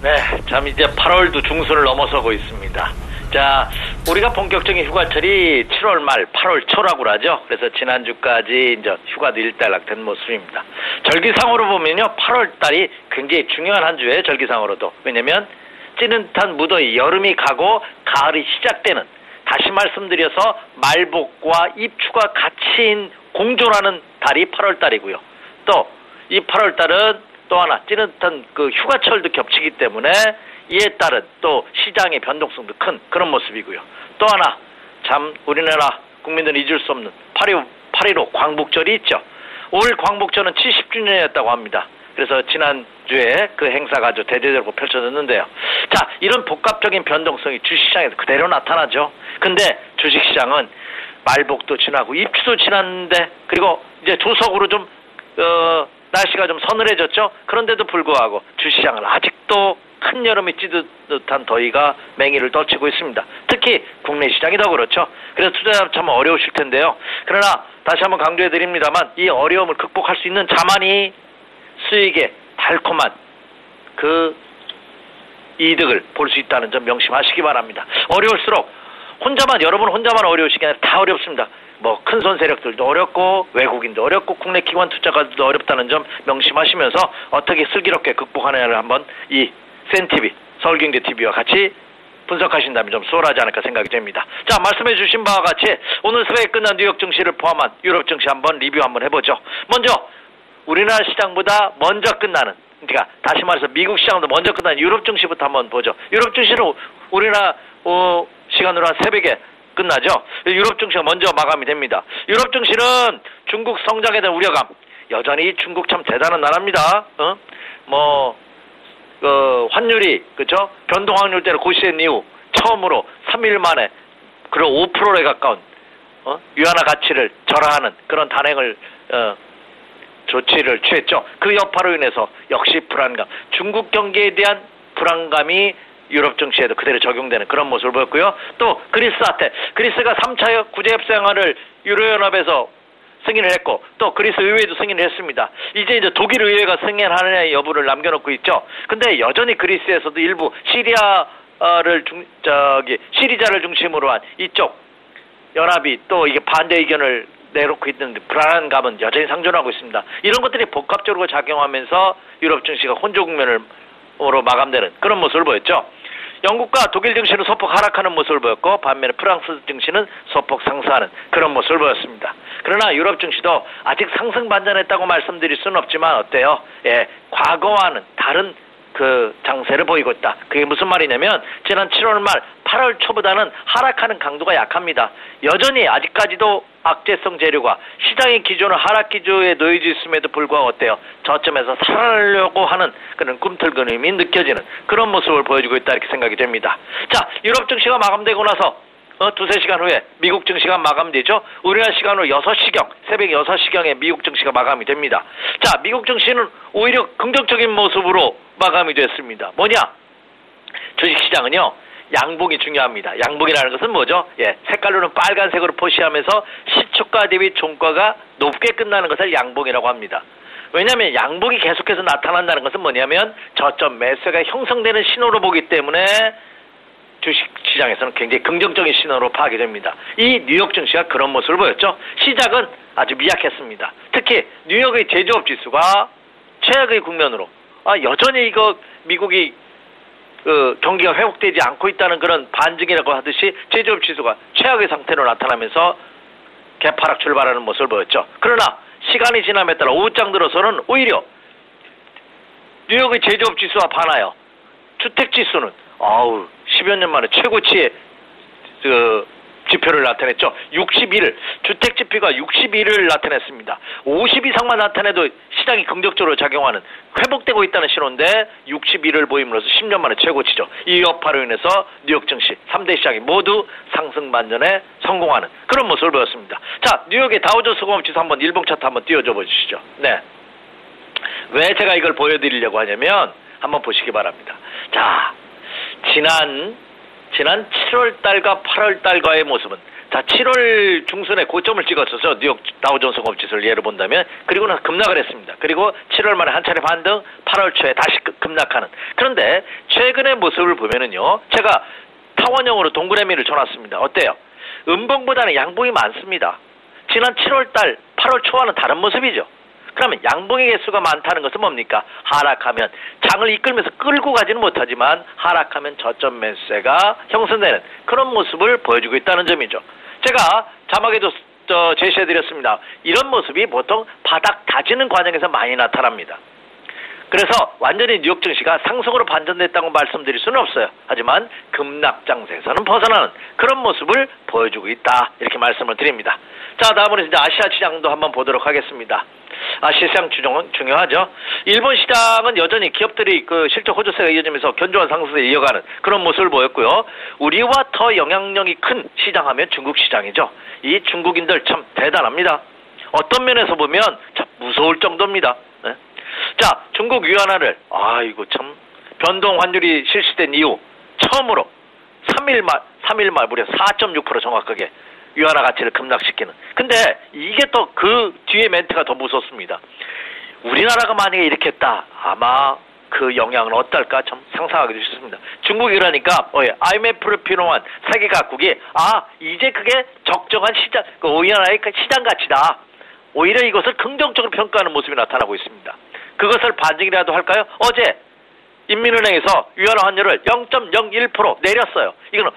네, 참 이제 8월도 중순을 넘어서고 있습니다. 자, 우리가 본격적인 휴가철이 7월 말, 8월 초라고 하죠. 그래서 지난주까지 이제 휴가도 일단락된 모습입니다. 절기상으로 보면요, 8월 달이 굉장히 중요한 한 주예요. 절기상으로도. 왜냐면 찌릿한 무더위, 여름이 가고 가을이 시작되는, 다시 말씀드려서 말복과 입추가 같이 공존하는 달이 8월 달이고요. 또 이 8월 달은 또 하나 찌릿한 그 휴가철도 겹치기 때문에 이에 따른 또 시장의 변동성도 큰 그런 모습이고요. 또 하나 참 우리나라 국민들은 잊을 수 없는 8.15 광복절이 있죠. 올 광복절은 70주년이었다고 합니다. 그래서 지난주에 그 행사가 아주 대대적으로 펼쳐졌는데요. 자, 이런 복합적인 변동성이 주식시장에서 그대로 나타나죠. 근데 주식시장은 말복도 지나고 입추도 지났는데 그리고 이제 조석으로 좀 날씨가 좀 서늘해졌죠. 그런데도 불구하고 주식시장은 아직도 큰 여름이 찌듯한 더위가 맹위를 떨치고 있습니다. 특히 국내 시장이 더 그렇죠. 그래서 투자자 참 어려우실 텐데요. 그러나 다시 한번 강조해드립니다만 이 어려움을 극복할 수 있는 자만이 수익의 달콤한 그 이득을 볼 수 있다는 점 명심하시기 바랍니다. 어려울수록 여러분 혼자만 어려우시기 아니라 다 어렵습니다. 뭐 큰손 세력들도 어렵고 외국인도 어렵고 국내 기관 투자가들도 어렵다는 점 명심하시면서 어떻게 슬기롭게 극복하느냐를 한번 이 센TV, 서울경제TV와 같이 분석하신다면 좀 수월하지 않을까 생각이 됩니다. 자, 말씀해 주신 바와 같이 오늘 새벽에 끝난 뉴욕 증시를 포함한 유럽 증시 한번 리뷰 한번 해보죠. 먼저 우리나라 시장보다 먼저 끝나는, 그러니까 다시 말해서 미국 시장도 먼저 끝나는 유럽 증시부터 한번 보죠. 유럽 증시는 우리나라 시간으로 한 새벽에 끝나죠. 유럽 증시가 먼저 마감이 됩니다. 유럽 증시는 중국 성장에 대한 우려감, 여전히 중국 참 대단한 나라입니다. 환율이, 그죠? 변동 확률대로 고시된 이후 처음으로 3일 만에 그리고 5%에 가까운 위안화 가치를 절하하는 그런 단행을 조치를 취했죠. 그 여파로 인해서 역시 불안감, 중국 경기에 대한 불안감이 유럽 증시에도 그대로 적용되는 그런 모습을 보였고요. 또 그리스 사태, 그리스가 3차 구제협상안을 유로연합에서 승인을 했고 또 그리스 의회도 승인을 했습니다. 이제 독일 의회가 승인하느냐의 여부를 남겨놓고 있죠. 근데 여전히 그리스에서도 일부 시리자를 중심으로 한 이쪽 연합이 또 이게 반대 의견을 내놓고 있는데 불안한 감은 여전히 상존하고 있습니다. 이런 것들이 복합적으로 작용하면서 유럽 증시가 혼조 국면으로 마감되는 그런 모습을 보였죠. 영국과 독일 증시는 소폭 하락하는 모습을 보였고 반면에 프랑스 증시는 소폭 상승하는 그런 모습을 보였습니다. 그러나 유럽 증시도 아직 상승 반전했다고 말씀드릴 수는 없지만 어때요? 예, 과거와는 다른 그 장세를 보이고 있다. 그게 무슨 말이냐면 지난 7월 말 8월 초보다는 하락하는 강도가 약합니다. 여전히 아직까지도 악재성 재료가 시장의 기존은 하락 기조에 놓여져 있음에도 불구하고 어때요? 저점에서 살아나려고 하는 그런 꿈틀거림이 느껴지는 그런 모습을 보여주고 있다 이렇게 생각이 됩니다. 자, 유럽 증시가 마감되고 나서 두세 시간 후에 미국 증시가 마감되죠. 우리나라 시간으로 6시경, 새벽 6시경에 미국 증시가 마감이 됩니다. 자, 미국 증시는 오히려 긍정적인 모습으로 마감이 됐습니다. 뭐냐? 주식시장은요, 양봉이 중요합니다. 양봉이라는 것은 뭐죠? 예, 색깔로는 빨간색으로 표시하면서 시초가 대비 종가가 높게 끝나는 것을 양봉이라고 합니다. 왜냐하면 양봉이 계속해서 나타난다는 것은 뭐냐면 저점 매수가 형성되는 신호로 보기 때문에 주식시장에서는 굉장히 긍정적인 신호로 파악이 됩니다. 이 뉴욕 증시가 그런 모습을 보였죠. 시작은 아주 미약했습니다. 특히 뉴욕의 제조업 지수가 최악의 국면으로 여전히 이거 미국이 경기가 회복되지 않고 있다는 그런 반증이라고 하듯이 제조업 지수가 최악의 상태로 나타나면서 개파락 출발하는 모습을 보였죠. 그러나 시간이 지남에 따라 오후장 들어서는 오히려 뉴욕의 제조업 지수와 반하여 주택 지수는 10여 년 만에 최고치의 지표를 나타냈죠. 61을 주택 지표가 61을 나타냈습니다. 50 이상만 나타내도 시장이 긍정적으로 작용하는 회복되고 있다는 신호인데 61을 보임으로써 10년 만에 최고치죠. 이 여파로 인해서 뉴욕 증시 3대 시장이 모두 상승 반전에 성공하는 그런 모습을 보였습니다. 자, 뉴욕의 다우존스 공업지수 한번 일봉 차트 한번 띄워줘 보시죠. 네. 왜 제가 이걸 보여드리려고 하냐면 한번 보시기 바랍니다. 자, 지난 7월 달과 8월 달과의 모습은 자 7월 중순에 고점을 찍었어서 뉴욕 다우존스 공업지수를 예로 본다면 그리고 나서 급락을 했습니다. 그리고 7월 말에 한 차례 반등 8월 초에 다시 급락하는 그런데 최근의 모습을 보면은요 제가 타원형으로 동그라미를 쳐놨습니다. 어때요? 음봉보다는 양봉이 많습니다. 지난 7월 달 8월 초와는 다른 모습이죠. 그러면 양봉의 개수가 많다는 것은 뭡니까? 하락하면 장을 이끌면서 끌고 가지는 못하지만 하락하면 저점 매수세가 형성되는 그런 모습을 보여주고 있다는 점이죠. 제가 자막에도 제시해드렸습니다. 이런 모습이 보통 바닥 다지는 과정에서 많이 나타납니다. 그래서 완전히 뉴욕 증시가 상승으로 반전됐다고 말씀드릴 수는 없어요. 하지만 급락장세에서는 벗어나는 그런 모습을 보여주고 있다. 이렇게 말씀을 드립니다. 자, 다음으로 이제 아시아 시장도 한번 보도록 하겠습니다. 아시아 시장 중요하죠. 일본 시장은 여전히 기업들이 그 실적 호조세가 이어지면서 견조한 상승을 이어가는 그런 모습을 보였고요. 우리와 더 영향력이 큰 시장하면 중국 시장이죠. 이 중국인들 참 대단합니다. 어떤 면에서 보면 참 무서울 정도입니다. 네? 자, 중국 위안화를 이거 참 변동 환율이 실시된 이후 처음으로 3일 말 무려 4.6% 정확하게 위안화 가치를 급락시키는. 근데 이게 또 그 뒤에 멘트가 더 무섭습니다. 우리나라가 만약에 이렇게 했다. 아마 그 영향은 어떨까 참 상상하기도 쉽습니다. 중국이 그러니까 IMF를 필요한 세계 각국이 이제 그게 적정한 시장 위안화의 시장 가치다. 오히려 이것을 긍정적으로 평가하는 모습이 나타나고 있습니다. 그것을 반증이라도 할까요? 어제 인민은행에서 위안화 환율을 0.01% 내렸어요. 이거는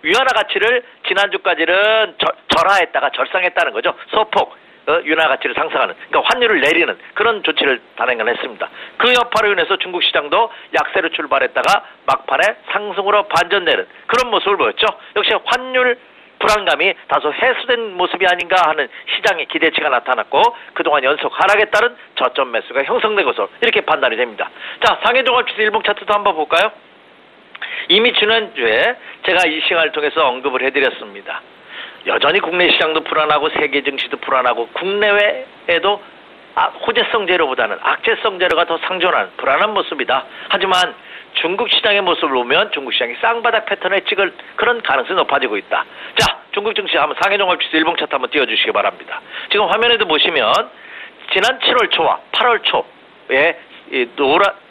위안화 가치를 지난주까지는 절하했다가 절상했다는 거죠. 소폭 위안화 가치를 상승하는, 그러니까 환율을 내리는 그런 조치를 단행을 했습니다. 그 여파로 인해서 중국 시장도 약세로 출발했다가 막판에 상승으로 반전되는 그런 모습을 보였죠. 역시 환율 불안감이 다소 해소된 모습이 아닌가 하는 시장의 기대치가 나타났고 그동안 연속 하락에 따른 저점 매수가 형성된 것으로 이렇게 판단이 됩니다. 자, 상해종합지수 일봉 차트도 한번 볼까요? 이미 지난주에 제가 이 시간을 통해서 언급을 해드렸습니다. 여전히 국내 시장도 불안하고 세계 증시도 불안하고 국내외에도 호재성 재료보다는 악재성 재료가 더 상존하는 불안한 모습이다. 하지만 중국 시장의 모습을 보면 중국 시장이 쌍바닥 패턴을 찍을 그런 가능성이 높아지고 있다. 자, 중국 증시 한번 상해종합지수 일봉 차트 한번 띄워주시기 바랍니다. 지금 화면에도 보시면 지난 7월 초와 8월 초에 이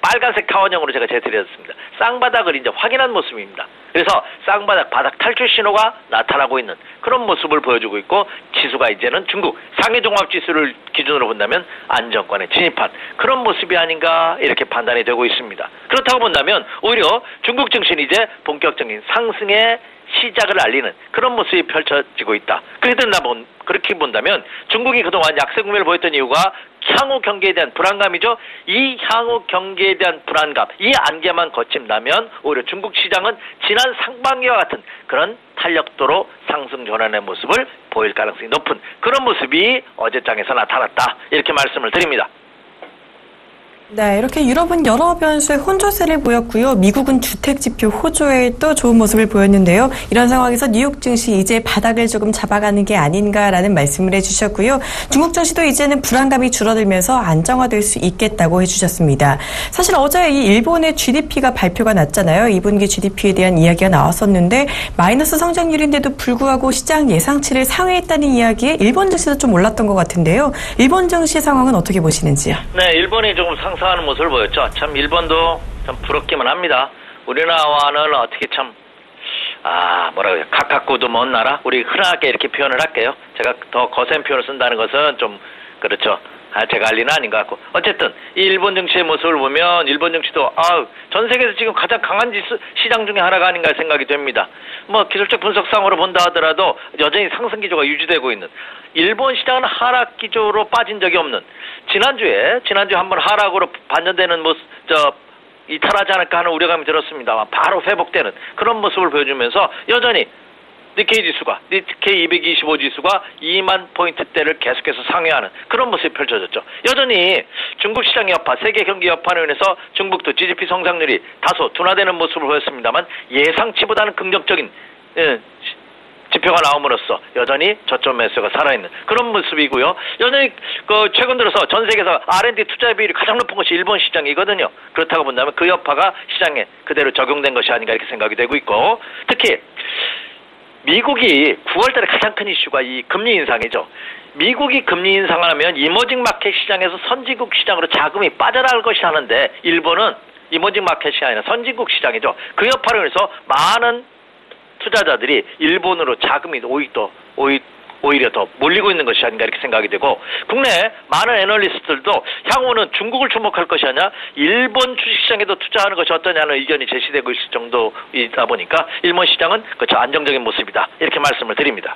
빨간색 타원형으로 제가 재드렸습니다. 쌍바닥을 이제 확인한 모습입니다. 그래서 쌍바닥 바닥 탈출 신호가 나타나고 있는 그런 모습을 보여주고 있고, 지수가 이제는 중국 상해종합지수를 기준으로 본다면 안정권에 진입한 그런 모습이 아닌가 이렇게 판단이 되고 있습니다. 그렇다고 본다면 오히려 중국 증시는 이제 본격적인 상승의 시작을 알리는 그런 모습이 펼쳐지고 있다. 그렇게 본다면 중국이 그동안 약세 국면을 보였던 이유가 향후 경기에 대한 불안감이죠. 이 향후 경기에 대한 불안감, 이 안개만 거친다면 오히려 중국 시장은 지난 상반기와 같은 그런 탄력도로 상승 전환의 모습을 보일 가능성이 높은 그런 모습이 어제장에서 나타났다. 이렇게 말씀을 드립니다. 네, 이렇게 유럽은 여러 변수의 혼조세를 보였고요. 미국은 주택지표 호조에 또 좋은 모습을 보였는데요. 이런 상황에서 뉴욕 증시 이제 바닥을 조금 잡아가는 게 아닌가라는 말씀을 해주셨고요. 중국 증시도 이제는 불안감이 줄어들면서 안정화될 수 있겠다고 해주셨습니다. 사실 어제 이 일본의 GDP가 발표가 났잖아요. 2분기 GDP에 대한 이야기가 나왔었는데 마이너스 성장률인데도 불구하고 시장 예상치를 상회했다는 이야기에 일본 증시도 좀 올랐던 것 같은데요. 일본 증시 상황은 어떻게 보시는지요? 네, 일본이 조금 상승하는 모습을 보였죠. 참 일본도 참 부럽기만 합니다. 우리나라와는 어떻게 참 가깝고도 먼 나라? 우리 흔하게 이렇게 표현을 할게요. 제가 더 거센 표현을 쓴다는 것은 좀 그렇죠. 제가 할 리는 아닌 것 같고. 어쨌든 이 일본 증시의 모습을 보면 일본 증시도 전 세계에서 지금 가장 강한 시장 중에 하나가 아닌가 생각이 됩니다. 기술적 분석상으로 본다 하더라도 여전히 상승 기조가 유지되고 있는, 일본 시장은 하락 기조로 빠진 적이 없는, 지난주에 한번 하락으로 반전되는 모습 이탈하지 않을까 하는 우려감이 들었습니다만 바로 회복되는 그런 모습을 보여주면서 여전히 니케이 225 지수가 2만 포인트대를 계속해서 상회하는 그런 모습이 펼쳐졌죠. 여전히 중국 시장의 여파, 세계 경기 여파로 인해서 중국도 GDP 성장률이 다소 둔화되는 모습을 보였습니다만 예상치보다는 긍정적인 지표가 나옴으로써 여전히 저점 매수가 살아있는 그런 모습이고요. 여전히 최근 들어서 전 세계에서 R&D 투자 비율이 가장 높은 것이 일본 시장이거든요. 그렇다고 본다면 그 여파가 시장에 그대로 적용된 것이 아닌가 이렇게 생각이 되고 있고, 특히 미국이 9월달에 가장 큰 이슈가 이 금리 인상이죠. 미국이 금리 인상을 하면 이머징 마켓 시장에서 선진국 시장으로 자금이 빠져나갈 것이 하는데, 일본은 이머징 마켓이 아니라 선진국 시장이죠. 그 여파로 인해서 많은 투자자들이 일본으로 자금이 오히려 더 몰리고 있는 것이 아닌가 이렇게 생각이 되고, 국내 많은 애널리스트들도 향후는 중국을 주목할 것이 아니라 일본 주식시장에도 투자하는 것이 어떠냐는 의견이 제시되고 있을 정도이다 보니까 일본 시장은 그렇죠, 안정적인 모습이다 이렇게 말씀을 드립니다.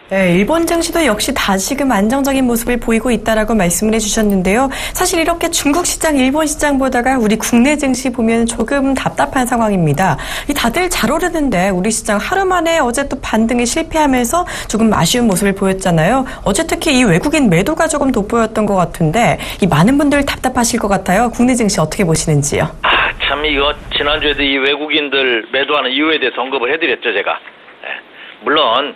네, 일본 증시도 역시 다시금 안정적인 모습을 보이고 있다라고 말씀을 해주셨는데요. 사실 이렇게 중국 시장, 일본 시장 보다가 우리 국내 증시 보면 조금 답답한 상황입니다. 다들 잘 오르는데 우리 시장 하루 만에 어제 또 반등에 실패하면서 조금 아쉬운 모습을 보였잖아요. 어제 특히 이 외국인 매도가 조금 돋보였던 것 같은데 이 많은 분들 답답하실 것 같아요. 국내 증시 어떻게 보시는지요? 참 이거 지난주에도 이 외국인들 매도하는 이유에 대해서 언급을 해드렸죠, 제가. 네. 물론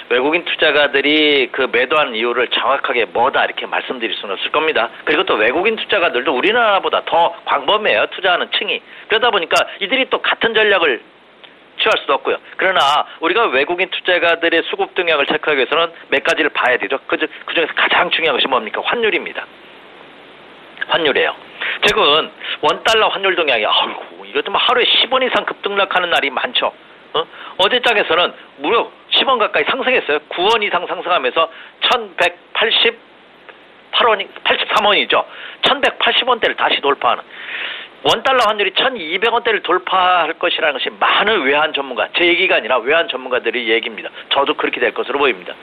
외국인 투자가들이 그 매도하는 이유를 정확하게 뭐다 이렇게 말씀드릴 수는 없을 겁니다. 그리고 또 외국인 투자가들도 우리나라보다 더 광범해요, 투자하는 층이. 그러다 보니까 이들이 또 같은 전략을 취할 수도 없고요. 그러나 우리가 외국인 투자가들의 수급 동향을 체크하기 위해서는 몇 가지를 봐야 되죠. 그중에서 가장 중요한 것이 뭡니까? 환율입니다. 환율이에요. 최근 원달러 환율 동향이 이거 좀 하루에 10원 이상 급등락하는 날이 많죠. 어제장에서는 무려 10원 가까이 상승했어요. 9원 이상 상승하면서 83원이죠. 1180원대를 다시 돌파하는, 원달러 환율이 1200원대를 돌파할 것이라는 것이 많은 외환 전문가, 제 얘기가 아니라 외환 전문가들의 얘기입니다. 저도 그렇게 될 것으로 보입니다.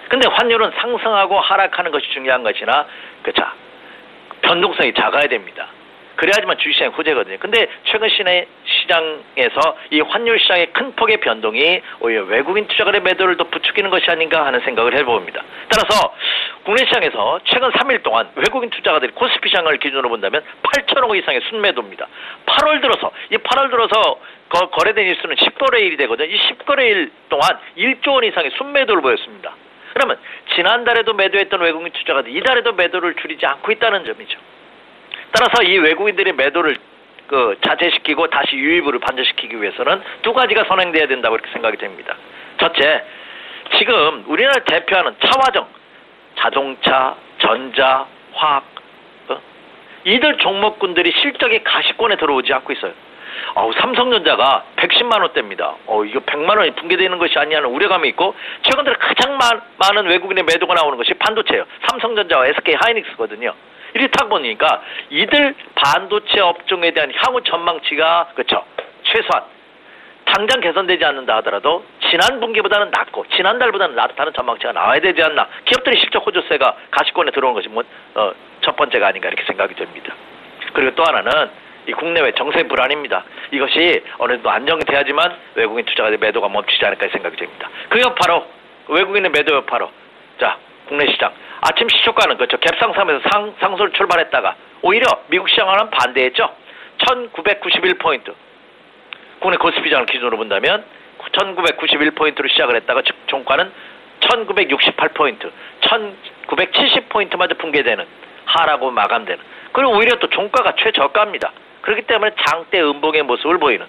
근데 환율은 상승하고 하락하는 것이 중요한 것이나 변동성이 작아야 됩니다. 그래야지만 주식시장이 호재거든요. 근데 최근 시장에서 이 환율 시장의 큰 폭의 변동이 오히려 외국인 투자가의 매도를 더 부추기는 것이 아닌가 하는 생각을 해봅니다. 따라서 국내 시장에서 최근 3일 동안 외국인 투자가들이 코스피 시장을 기준으로 본다면 8천억 원 이상의 순매도입니다. 8월 들어서 거래된 일수는 10거래일이 되거든요. 이 10거래일 동안 1조 원 이상의 순매도를 보였습니다. 그러면 지난달에도 매도했던 외국인 투자가 이달에도 매도를 줄이지 않고 있다는 점이죠. 따라서 이 외국인들의 매도를 자제시키고 다시 유입을 반전시키기 위해서는 두 가지가 선행돼야 된다고 이렇게 생각이 됩니다. 첫째, 지금 우리나라를 대표하는 차화정, 자동차, 전자, 화학, 이들 종목군들이 실적이 가시권에 들어오지 않고 있어요. 삼성전자가 110만 원대입니다. 이거 100만 원이 붕괴되는 것이 아니냐는 우려감이 있고, 최근 들어 가장 많은 외국인의 매도가 나오는 것이 반도체예요. 삼성전자와 SK 하이닉스거든요. 이렇다 보니까 이들 반도체 업종에 대한 향후 전망치가 그렇죠. 최소한 당장 개선되지 않는다 하더라도 지난 분기보다는 낮고 지난달보다는 낮다는 전망치가 나와야 되지 않나. 기업들의 실적 호조세가 가시권에 들어오는 것이 첫 번째가 아닌가 이렇게 생각이 됩니다. 그리고 또 하나는 이 국내외 정세 불안입니다. 이것이 어느 정도 안정돼야지만 외국인 투자가 매도가 멈추지 않을까 생각이 됩니다. 그 여파로 외국인의 매도 여파로 자 국내 시장 아침 시초가는 그렇죠. 갭상승하면서 상승을 출발했다가 오히려 미국 시장과는 반대했죠. 1991포인트. 국내 코스피장을 기준으로 본다면 1991포인트로 시작을 했다가 종가는 1968포인트, 1970포인트마저 붕괴되는 하락으로 마감되는. 그리고 오히려 또 종가가 최저가입니다. 그렇기 때문에 장대 음봉의 모습을 보이는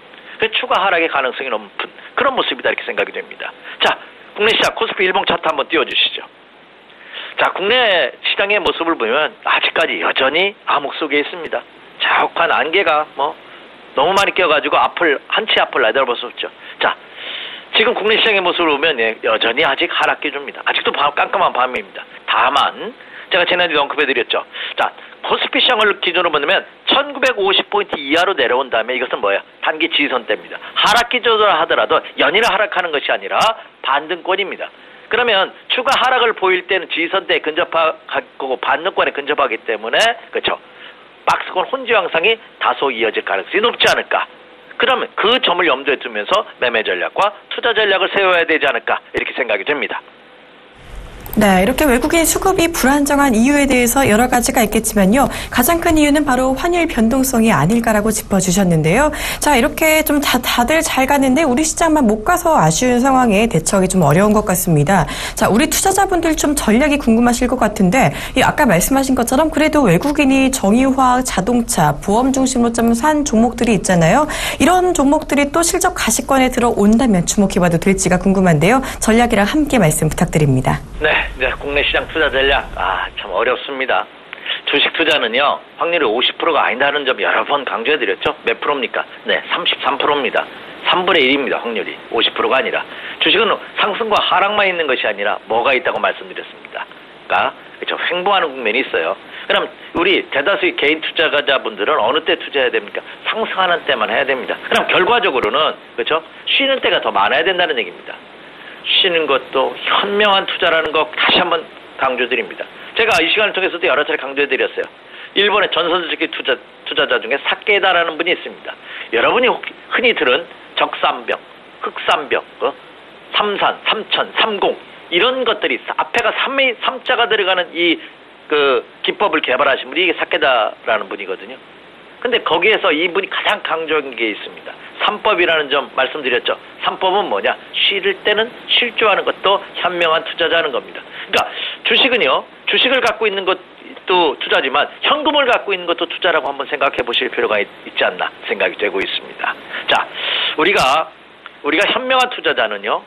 추가 하락의 가능성이 높은 그런 모습이다 이렇게 생각이 됩니다. 자, 국내 시장 코스피 일봉 차트 한번 띄워주시죠. 자, 국내 시장의 모습을 보면 아직까지 여전히 암흑 속에 있습니다. 자욱한 안개가 너무 많이 껴가지고 한치 앞을 내다볼 수 없죠. 자, 지금 국내 시장의 모습을 보면 여전히 아직 하락 기조입니다. 아직도 깜깜한 밤입니다. 다만 제가 지난주에 언급해드렸죠. 자, 코스피 시장을 기준으로 보면 1950포인트 이하로 내려온 다음에 이것은 뭐야? 단기 지지선대입니다. 하락 기조라 하더라도 연이라 하락하는 것이 아니라 반등권입니다. 그러면 추가 하락을 보일 때는 지지선대에 근접하고 반등권에 근접하기 때문에 그렇죠. 박스권 혼조 양상이 다소 이어질 가능성이 높지 않을까. 그러면 그 점을 염두에 두면서 매매 전략과 투자 전략을 세워야 되지 않을까 이렇게 생각이 됩니다. 네, 이렇게 외국인 수급이 불안정한 이유에 대해서 여러 가지가 있겠지만요. 가장 큰 이유는 바로 환율 변동성이 아닐까라고 짚어주셨는데요. 자, 이렇게 좀 다들 잘 가는데 우리 시장만 못 가서 아쉬운 상황에 대처하기 좀 어려운 것 같습니다. 자, 우리 투자자분들 좀 전략이 궁금하실 것 같은데 아까 말씀하신 것처럼 그래도 외국인이 정유화학, 자동차, 보험 중심으로 좀 산 종목들이 있잖아요. 이런 종목들이 또 실적 가시권에 들어온다면 주목해봐도 될지가 궁금한데요. 전략이랑 함께 말씀 부탁드립니다. 네, 국내 시장 투자 전략 참 어렵습니다. 주식 투자는요 확률이 50%가 아니다는 점 여러 번 강조해드렸죠. 몇 프로입니까? 네, 33%입니다. 3분의 1입니다. 확률이 50%가 아니라. 주식은 상승과 하락만 있는 것이 아니라 뭐가 있다고 말씀드렸습니다. 그러니까 그렇죠. 횡보하는 국면이 있어요. 그럼 우리 대다수의 개인 투자자분들은 어느 때 투자해야 됩니까? 상승하는 때만 해야 됩니다. 그럼 결과적으로는 그렇죠. 쉬는 때가 더 많아야 된다는 얘기입니다. 쉬는 것도 현명한 투자라는 거 다시 한번 강조드립니다. 제가 이 시간을 통해서도 여러 차례 강조해드렸어요. 일본의 전설적인 투자자 중에 사케다라는 분이 있습니다. 여러분이 흔히 들은 적산병, 흑산병, 삼산, 삼천, 삼공 이런 것들이 앞에가 3자가 들어가는 이 기법을 개발하신 분이 이게 사케다라는 분이거든요. 근데 거기에서 이분이 가장 강조한 게 있습니다. 3법이라는 점 말씀드렸죠. 3법은 뭐냐? 쉴 때는 실조하는 것도 현명한 투자자는 겁니다. 그러니까 주식은요. 주식을 갖고 있는 것도 투자지만 현금을 갖고 있는 것도 투자라고 한번 생각해 보실 필요가 있지 않나 생각이 되고 있습니다. 자, 우리가 현명한 투자자는요.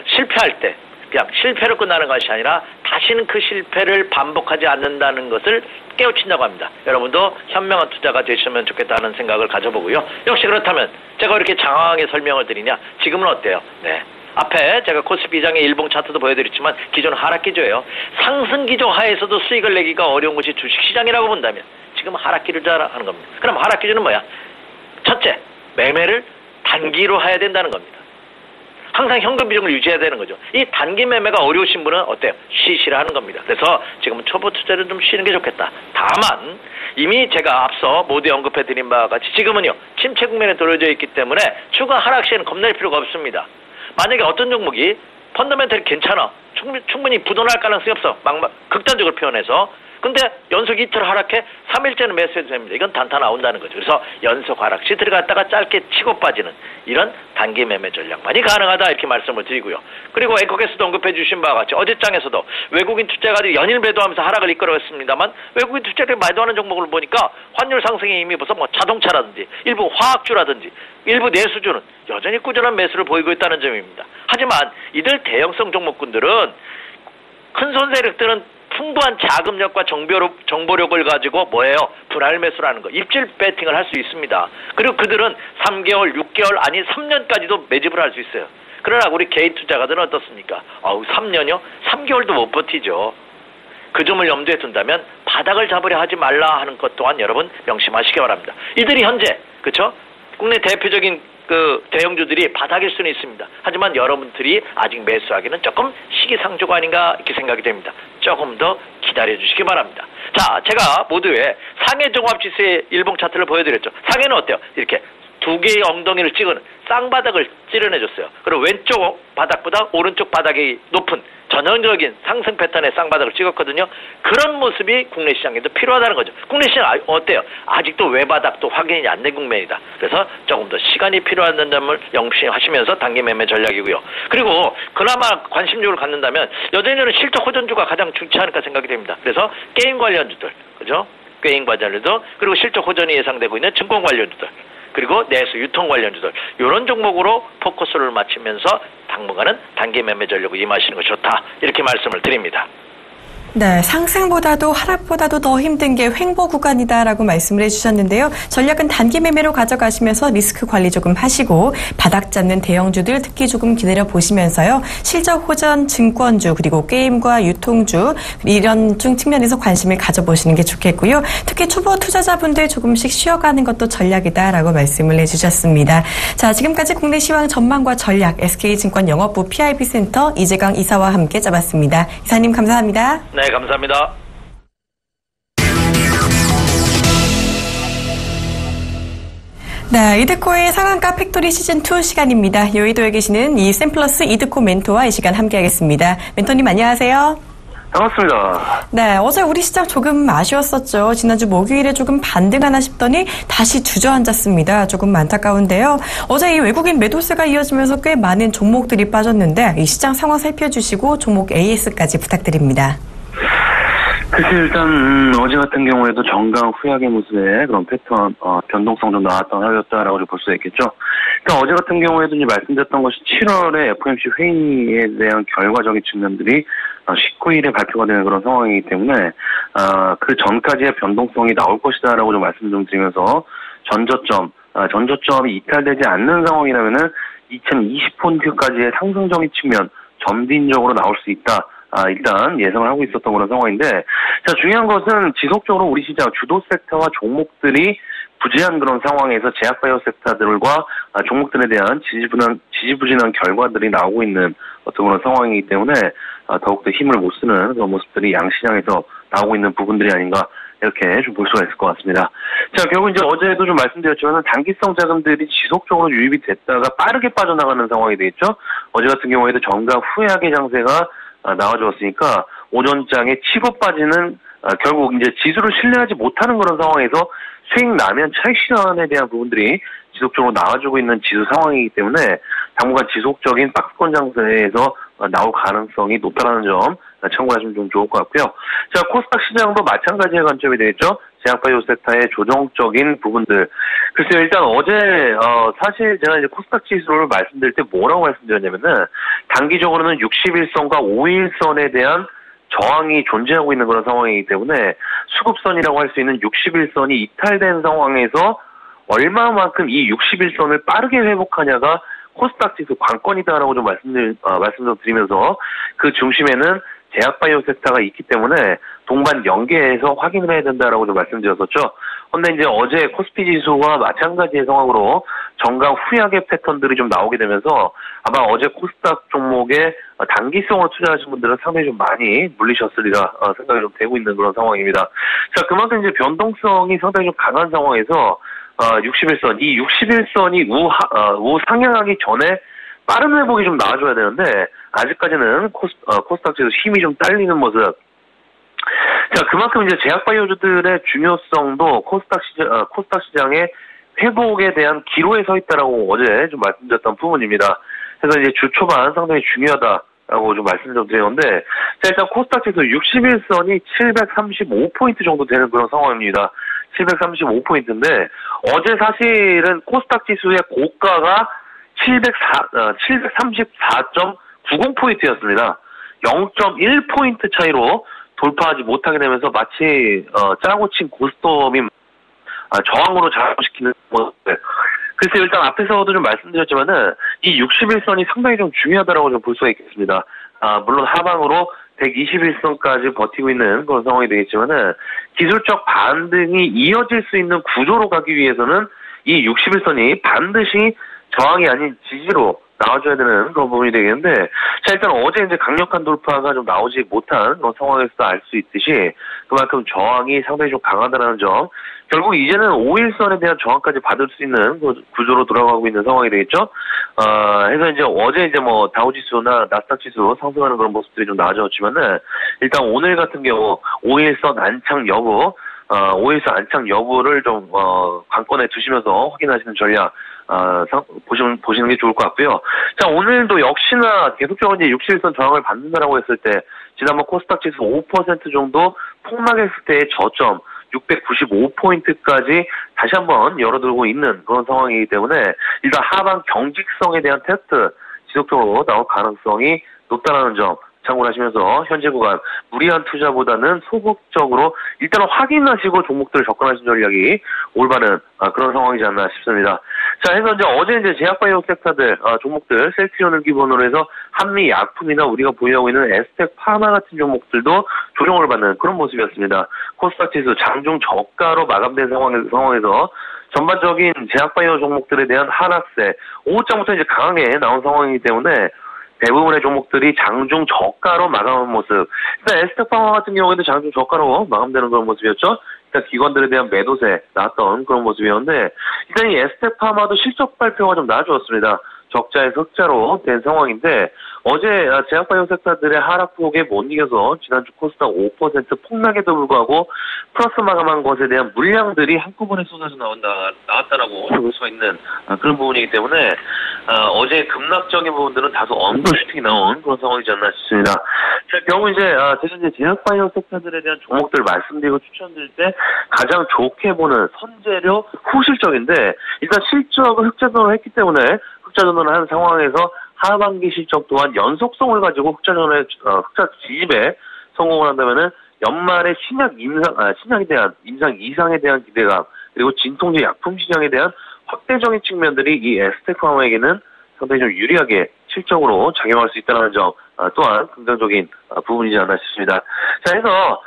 실패할 때 그냥 실패로 끝나는 것이 아니라 다시는 그 실패를 반복하지 않는다는 것을 깨우친다고 합니다. 여러분도 현명한 투자가 되시면 좋겠다는 생각을 가져보고요. 역시 그렇다면 제가 왜 이렇게 장황하게 설명을 드리냐? 지금은 어때요? 네. 앞에 제가 코스피 장의 일봉 차트도 보여드렸지만 기존 하락 기조예요. 상승 기조 하에서도 수익을 내기가 어려운 것이 주식시장이라고 본다면 지금 하락 기조자라 하는 겁니다. 그럼 하락 기조는 뭐야? 첫째, 매매를 단기로 해야 된다는 겁니다. 항상 현금 비중을 유지해야 되는 거죠. 이 단기 매매가 어려우신 분은 어때요? 쉬시라 하는 겁니다. 그래서 지금은 초보 투자를 좀 쉬는 게 좋겠다. 다만 이미 제가 앞서 모두 언급해드린 바와 같이 지금은요. 침체 국면에 들어져 있기 때문에 추가 하락 시에는 겁낼 필요가 없습니다. 만약에 어떤 종목이 펀더멘털이 괜찮아. 충분히 부도날 가능성이 없어. 극단적으로 표현해서 근데 연속 이틀 하락해 3일째는 매수해도 됩니다. 이건 단타 나온다는 거죠. 그래서 연속 하락 시 들어갔다가 짧게 치고 빠지는 이런 단기 매매 전략만이 가능하다 이렇게 말씀을 드리고요. 그리고 앵커께서도 언급해 주신 바와 같이 어제장에서도 외국인 투자가들이 연일 매도하면서 하락을 이끌어갔습니다만 외국인 투자가들이 매도하는 종목을 보니까 환율 상승에 이미 벌써 뭐 자동차라든지 일부 화학주라든지 일부 내수주는 여전히 꾸준한 매수를 보이고 있다는 점입니다. 하지만 이들 대형성 종목군들은 큰 손세력들은 풍부한 자금력과 정보력을 가지고 뭐예요? 분할 매수라는 거, 입질 배팅을 할 수 있습니다. 그리고 그들은 3개월, 6개월, 아니 3년까지도 매집을 할 수 있어요. 그러나 우리 개인 투자가들은 어떻습니까? 3년이요? 3개월도 못 버티죠. 그 점을 염두에 둔다면 바닥을 잡으려 하지 말라 하는 것 또한 여러분 명심하시기 바랍니다. 이들이 현재, 그렇죠? 국내 대표적인 그 대형주들이 바닥일 수는 있습니다. 하지만 여러분들이 아직 매수하기는 조금 시기상조가 아닌가 이렇게 생각이 됩니다. 조금 더 기다려 주시기 바랍니다. 자, 제가 모두의 상해 종합지수의 일봉 차트를 보여드렸죠. 상해는 어때요? 이렇게 두 개의 엉덩이를 찍은 쌍바닥을 찌르내줬어요. 그리고 왼쪽 바닥보다 오른쪽 바닥이 높은 전형적인 상승 패턴의 쌍바닥을 찍었거든요. 그런 모습이 국내 시장에도 필요하다는 거죠. 국내 시장 어때요? 아직도 외바닥도 확인이 안 된 국면이다. 그래서 조금 더 시간이 필요하다는 점을 명심하시면서 단기 매매 전략이고요. 그리고 그나마 관심주를 갖는다면 여전히 실적 호전주가 가장 좋지 않을까 생각이 됩니다. 그래서 게임 관련주들, 그죠? 게임 관련주도 그리고 실적 호전이 예상되고 있는 증권 관련주들. 그리고 내수 유통 관련주들 이런 종목으로 포커스를 맞추면서 당분간은 단기 매매 전략을 임하시는 것이 좋다 이렇게 말씀을 드립니다. 네, 상승보다도 하락보다도 더 힘든 게 횡보 구간이다라고 말씀을 해주셨는데요. 전략은 단기 매매로 가져가시면서 리스크 관리 조금 하시고 바닥 잡는 대형주들 특히 조금 기다려 보시면서요. 실적 호전 증권주 그리고 게임과 유통주 이런 측면에서 관심을 가져보시는 게 좋겠고요. 특히 초보 투자자분들 조금씩 쉬어가는 것도 전략이다라고 말씀을 해주셨습니다. 자, 지금까지 국내 시황 전망과 전략 SK증권 영업부 PIB센터 이재강 이사와 함께 잡았습니다. 이사님 감사합니다. 네, 감사합니다. 네, 이드코의 상한가 팩토리 시즌2 시간입니다. 여의도에 계시는 이샘플러스 이드코 멘토와 이 시간 함께하겠습니다. 멘토님 안녕하세요. 반갑습니다. 네, 어제 우리 시장 조금 아쉬웠었죠. 지난주 목요일에 조금 반등하나 싶더니 다시 주저앉았습니다. 조금 안타까운데요. 어제 이 외국인 매도세가 이어지면서 꽤 많은 종목들이 빠졌는데 이 시장 상황 살펴주시고 종목 AS까지 부탁드립니다. 글쎄 일단 어제 같은 경우에도 정강 후약의 모습의 그런 패턴 변동성 좀 나왔던 하루였다라고 볼 수 있겠죠. 그러니까 어제 같은 경우에도 이제 말씀드렸던 것이 7월에 FOMC 회의에 대한 결과적인 측면들이 19일에 발표가 되는 그런 상황이기 때문에 그 전까지의 변동성이 나올 것이다라고 좀 말씀 좀 드리면서 전저점이 이탈되지 않는 상황이라면은 2020폰트까지의 상승적인 측면 점진적으로 나올 수 있다. 일단 예상을 하고 있었던 그런 상황인데, 자, 중요한 것은 지속적으로 우리 시장 주도 섹터와 종목들이 부재한 그런 상황에서 제약바이오 섹터들과 종목들에 대한 지지부진한 결과들이 나오고 있는 어떤 그런 상황이기 때문에 더욱더 힘을 못 쓰는 그런 모습들이 양시장에서 나오고 있는 부분들이 아닌가 이렇게 좀 볼 수가 있을 것 같습니다. 자, 결국 이제 어제도 좀 말씀드렸지만 단기성 자금들이 지속적으로 유입이 됐다가 빠르게 빠져나가는 상황이 되겠죠. 어제 같은 경우에도 정강 후약의 장세가 나와주었으니까 오전장에 치고 빠지는 결국 이제 지수를 신뢰하지 못하는 그런 상황에서 수익 나면 차익 실현에 대한 부분들이 지속적으로 나와주고 있는 지수 상황이기 때문에 당분간 지속적인 박스권 장세에서 나올 가능성이 높다는 점 참고하시면 좀 좋을 것 같고요. 자, 코스닥 시장도 마찬가지의 관점이 되겠죠. 제약바이오 섹터의 조정적인 부분들. 글쎄요, 일단 어제 사실 제가 이제 코스닥 지수를 말씀드릴 때 뭐라고 말씀드렸냐면은 단기적으로는 60일선과 5일선에 대한 저항이 존재하고 있는 그런 상황이기 때문에 수급선이라고 할 수 있는 60일선이 이탈된 상황에서 얼마만큼 이 60일선을 빠르게 회복하냐가 코스닥 지수 관건이다라고 좀 말씀 좀 드리면서 그 중심에는 제약바이오 섹터가 있기 때문에 동반 연계해서 확인을 해야 된다라고 좀 말씀드렸었죠. 그런데 이제 어제 코스피 지수와 마찬가지의 상황으로 정강 후약의 패턴들이 좀 나오게 되면서 아마 어제 코스닥 종목에 단기성으로 투자하신 분들은 상당히 좀 많이 물리셨으리라 생각이 좀 되고 있는 그런 상황입니다. 자, 그만큼 이제 변동성이 상당히 좀 강한 상황에서 61선, 이 61선이 우상향하기 전에 빠른 회복이 좀 나와줘야 되는데 아직까지는 코스닥 지수 힘이 좀 딸리는 모습. 자, 그만큼 이제 제약바이오주들의 중요성도 코스닥 시장의 회복에 대한 기로에 서 있다라고 어제 좀 말씀드렸던 부분입니다. 그래서 이제 주 초반 상당히 중요하다라고 좀 말씀 좀 드렸는데, 자, 일단 코스닥 지수 61선이 735포인트 정도 되는 그런 상황입니다. 735포인트인데, 어제 사실은 코스닥 지수의 고가가 734.90포인트였습니다. 0.1포인트 차이로 돌파하지 못하게 되면서 마치 짜고 친 고스톱이 저항으로 작용시키는 모습. 글쎄, 일단 앞에서도 좀 말씀드렸지만은 이 61선이 상당히 좀 중요하다라고 좀 볼 수가 있겠습니다. 물론 하방으로 121선까지 버티고 있는 그런 상황이 되겠지만은 기술적 반등이 이어질 수 있는 구조로 가기 위해서는 이 61선이 반드시 저항이 아닌 지지로 나와줘야 되는 그런 부분이 되겠는데, 자, 일단 어제 이제 강력한 돌파가 좀 나오지 못한 그런 상황에서 알 수 있듯이 그만큼 저항이 상당히 좀 강하다는 점, 결국 이제는 5일선에 대한 저항까지 받을 수 있는 구조로 돌아가고 있는 상황이 되겠죠. 해서 이제 어제 이제 뭐 다우지수나 나스닥 지수 상승하는 그런 모습들이 좀 나아졌지만은, 일단 오늘 같은 경우 5일선 안착 여부, 5일선 안착 여부를 좀 관건에 두시면서 확인하시는 전략 보시는 게 좋을 것 같고요. 자, 오늘도 역시나 계속적으로 이제 61선 저항을 받는다라고 했을 때, 지난번 코스닥 지수 5% 정도 폭락했을 때의 저점 695포인트까지 다시 한번 열어두고 있는 그런 상황이기 때문에, 일단 하방 경직성에 대한 테스트 지속적으로 나올 가능성이 높다는 점 참고를 하시면서, 현재 구간 무리한 투자보다는 소극적으로 일단은 확인하시고 종목들을 접근하시는 전략이 올바른 그런 상황이지 않나 싶습니다. 자, 해서 이제 어제 이제 제약바이오 섹터들 종목들 셀트리온을 기본으로 해서 한미 약품이나 우리가 보유하고 있는 에스텍 파마 같은 종목들도 조정을 받는 그런 모습이었습니다. 코스닥 지수 장중 저가로 마감된 상황에서 전반적인 제약바이오 종목들에 대한 하락세, 오후장부터 이제 강하게 나온 상황이기 때문에 대부분의 종목들이 장중 저가로 마감한 모습. 일단 에스텍파마 같은 경우에도 장중 저가로 마감되는 그런 모습이었죠. 일단 기관들에 대한 매도세 나왔던 그런 모습이었는데, 일단 이 에스텍파마도 실적 발표가 좀 나아졌습니다. 적자에서 흑자로 된 상황인데, 어제 제약바이오 섹터들의 하락폭에 못 이겨서 지난주 코스닥 5% 폭락에도 불구하고 플러스 마감한 것에 대한 물량들이 한꺼번에 쏟아져 나왔다라고 볼 수가 있는 그런 부분이기 때문에, 어제 급락적인 부분들은 다소 언더슈팅이 나온 그런 상황이지 않나 싶습니다. 자, 경우 이제 제가 이제 제약바이오 섹터들에 대한 종목들 말씀드리고 추천드릴 때 가장 좋게 보는 선재료 후실적인데, 일단 실적을 흑자전환을 했기 때문에 흑자전환을 한 상황에서 하반기 실적 또한 연속성을 가지고 흑자 지집에 성공을 한다면은 연말에 신약에 대한 임상 이상에 대한 기대감, 그리고 진통제 약품 시장에 대한 확대적인 측면들이 이 에스텍파마에게는 상당히 좀 유리하게 실적으로 작용할 수 있다는 점 또한 긍정적인 부분이지 않나 싶습니다. 자, 해서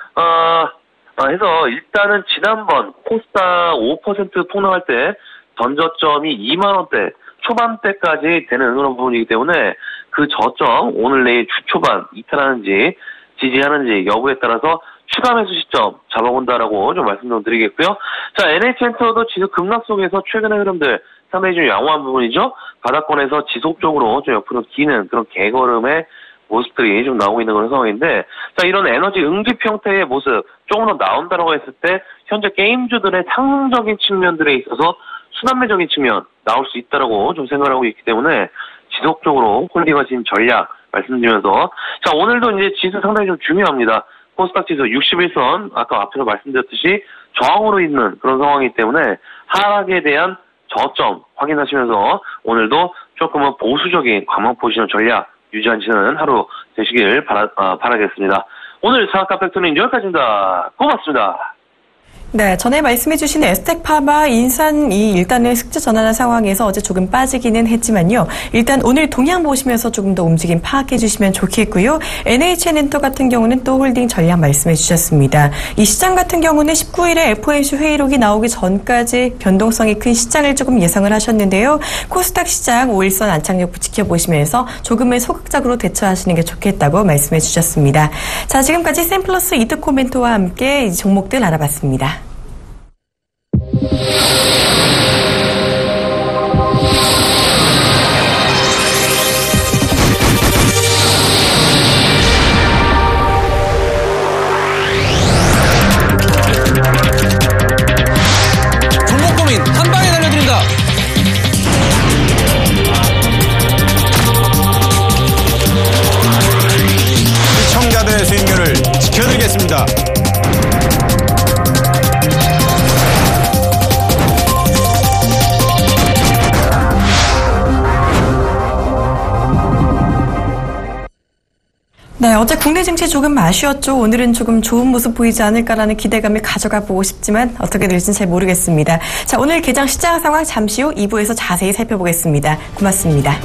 일단은 지난번 코스닥 5% 폭락할 때 전저점이 2만원대 초반대까지 되는 그런 부분이기 때문에 그 저점 오늘 내일 주 초반 이탈하는지 지지하는지 여부에 따라서 추가 매수 시점 잡아본다라고 좀 말씀 좀 드리겠고요. 자, NH엔터도 지수 급락 속에서 최근의 흐름들 상당히 좀 양호한 부분이죠. 바닥권에서 지속적으로 좀 옆으로 기는 그런 개걸음의 모습들이 좀 나오고 있는 그런 상황인데, 자, 이런 에너지 응집 형태의 모습 조금 더 나온다라고 했을 때 현재 게임주들의 상승적인 측면들에 있어서 순환매적인 측면 나올 수 있다라고 좀 생각하고 있기 때문에 지속적으로 홀딩하신 전략 말씀드리면서, 자, 오늘도 이제 지수 상당히 좀 중요합니다. 코스닥 지수 61선 아까 앞에서 말씀드렸듯이 저항으로 있는 그런 상황이기 때문에 하락에 대한 저점 확인하시면서 오늘도 조금은 보수적인 관망 포지션 전략 유지하시는 하루 되시길 바라겠습니다. 오늘 사학과 팩토는 여기까지입니다. 고맙습니다. 네, 전에 말씀해주신 에스텍파마 인산이 일단은 흑자 전환한 상황에서 어제 조금 빠지기는 했지만요. 일단 오늘 동향 보시면서 조금 더 움직임 파악해 주시면 좋겠고요. NH엔터 같은 경우는 또 홀딩 전략 말씀해 주셨습니다. 이 시장 같은 경우는 19일에 FOMC 회의록이 나오기 전까지 변동성이 큰 시장을 조금 예상을 하셨는데요. 코스닥 시장 5일선 안착력 지켜보시면서 조금은 소극적으로 대처하시는 게 좋겠다고 말씀해 주셨습니다. 자, 지금까지 샘플러스 이득 코멘트와 함께 이 종목들 알아봤습니다. 네, 어제 국내 증시 조금 아쉬웠죠. 오늘은 조금 좋은 모습 보이지 않을까라는 기대감을 가져가 보고 싶지만 어떻게 될지는 잘 모르겠습니다. 자, 오늘 개장 시장 상황 잠시 후 2부에서 자세히 살펴보겠습니다. 고맙습니다.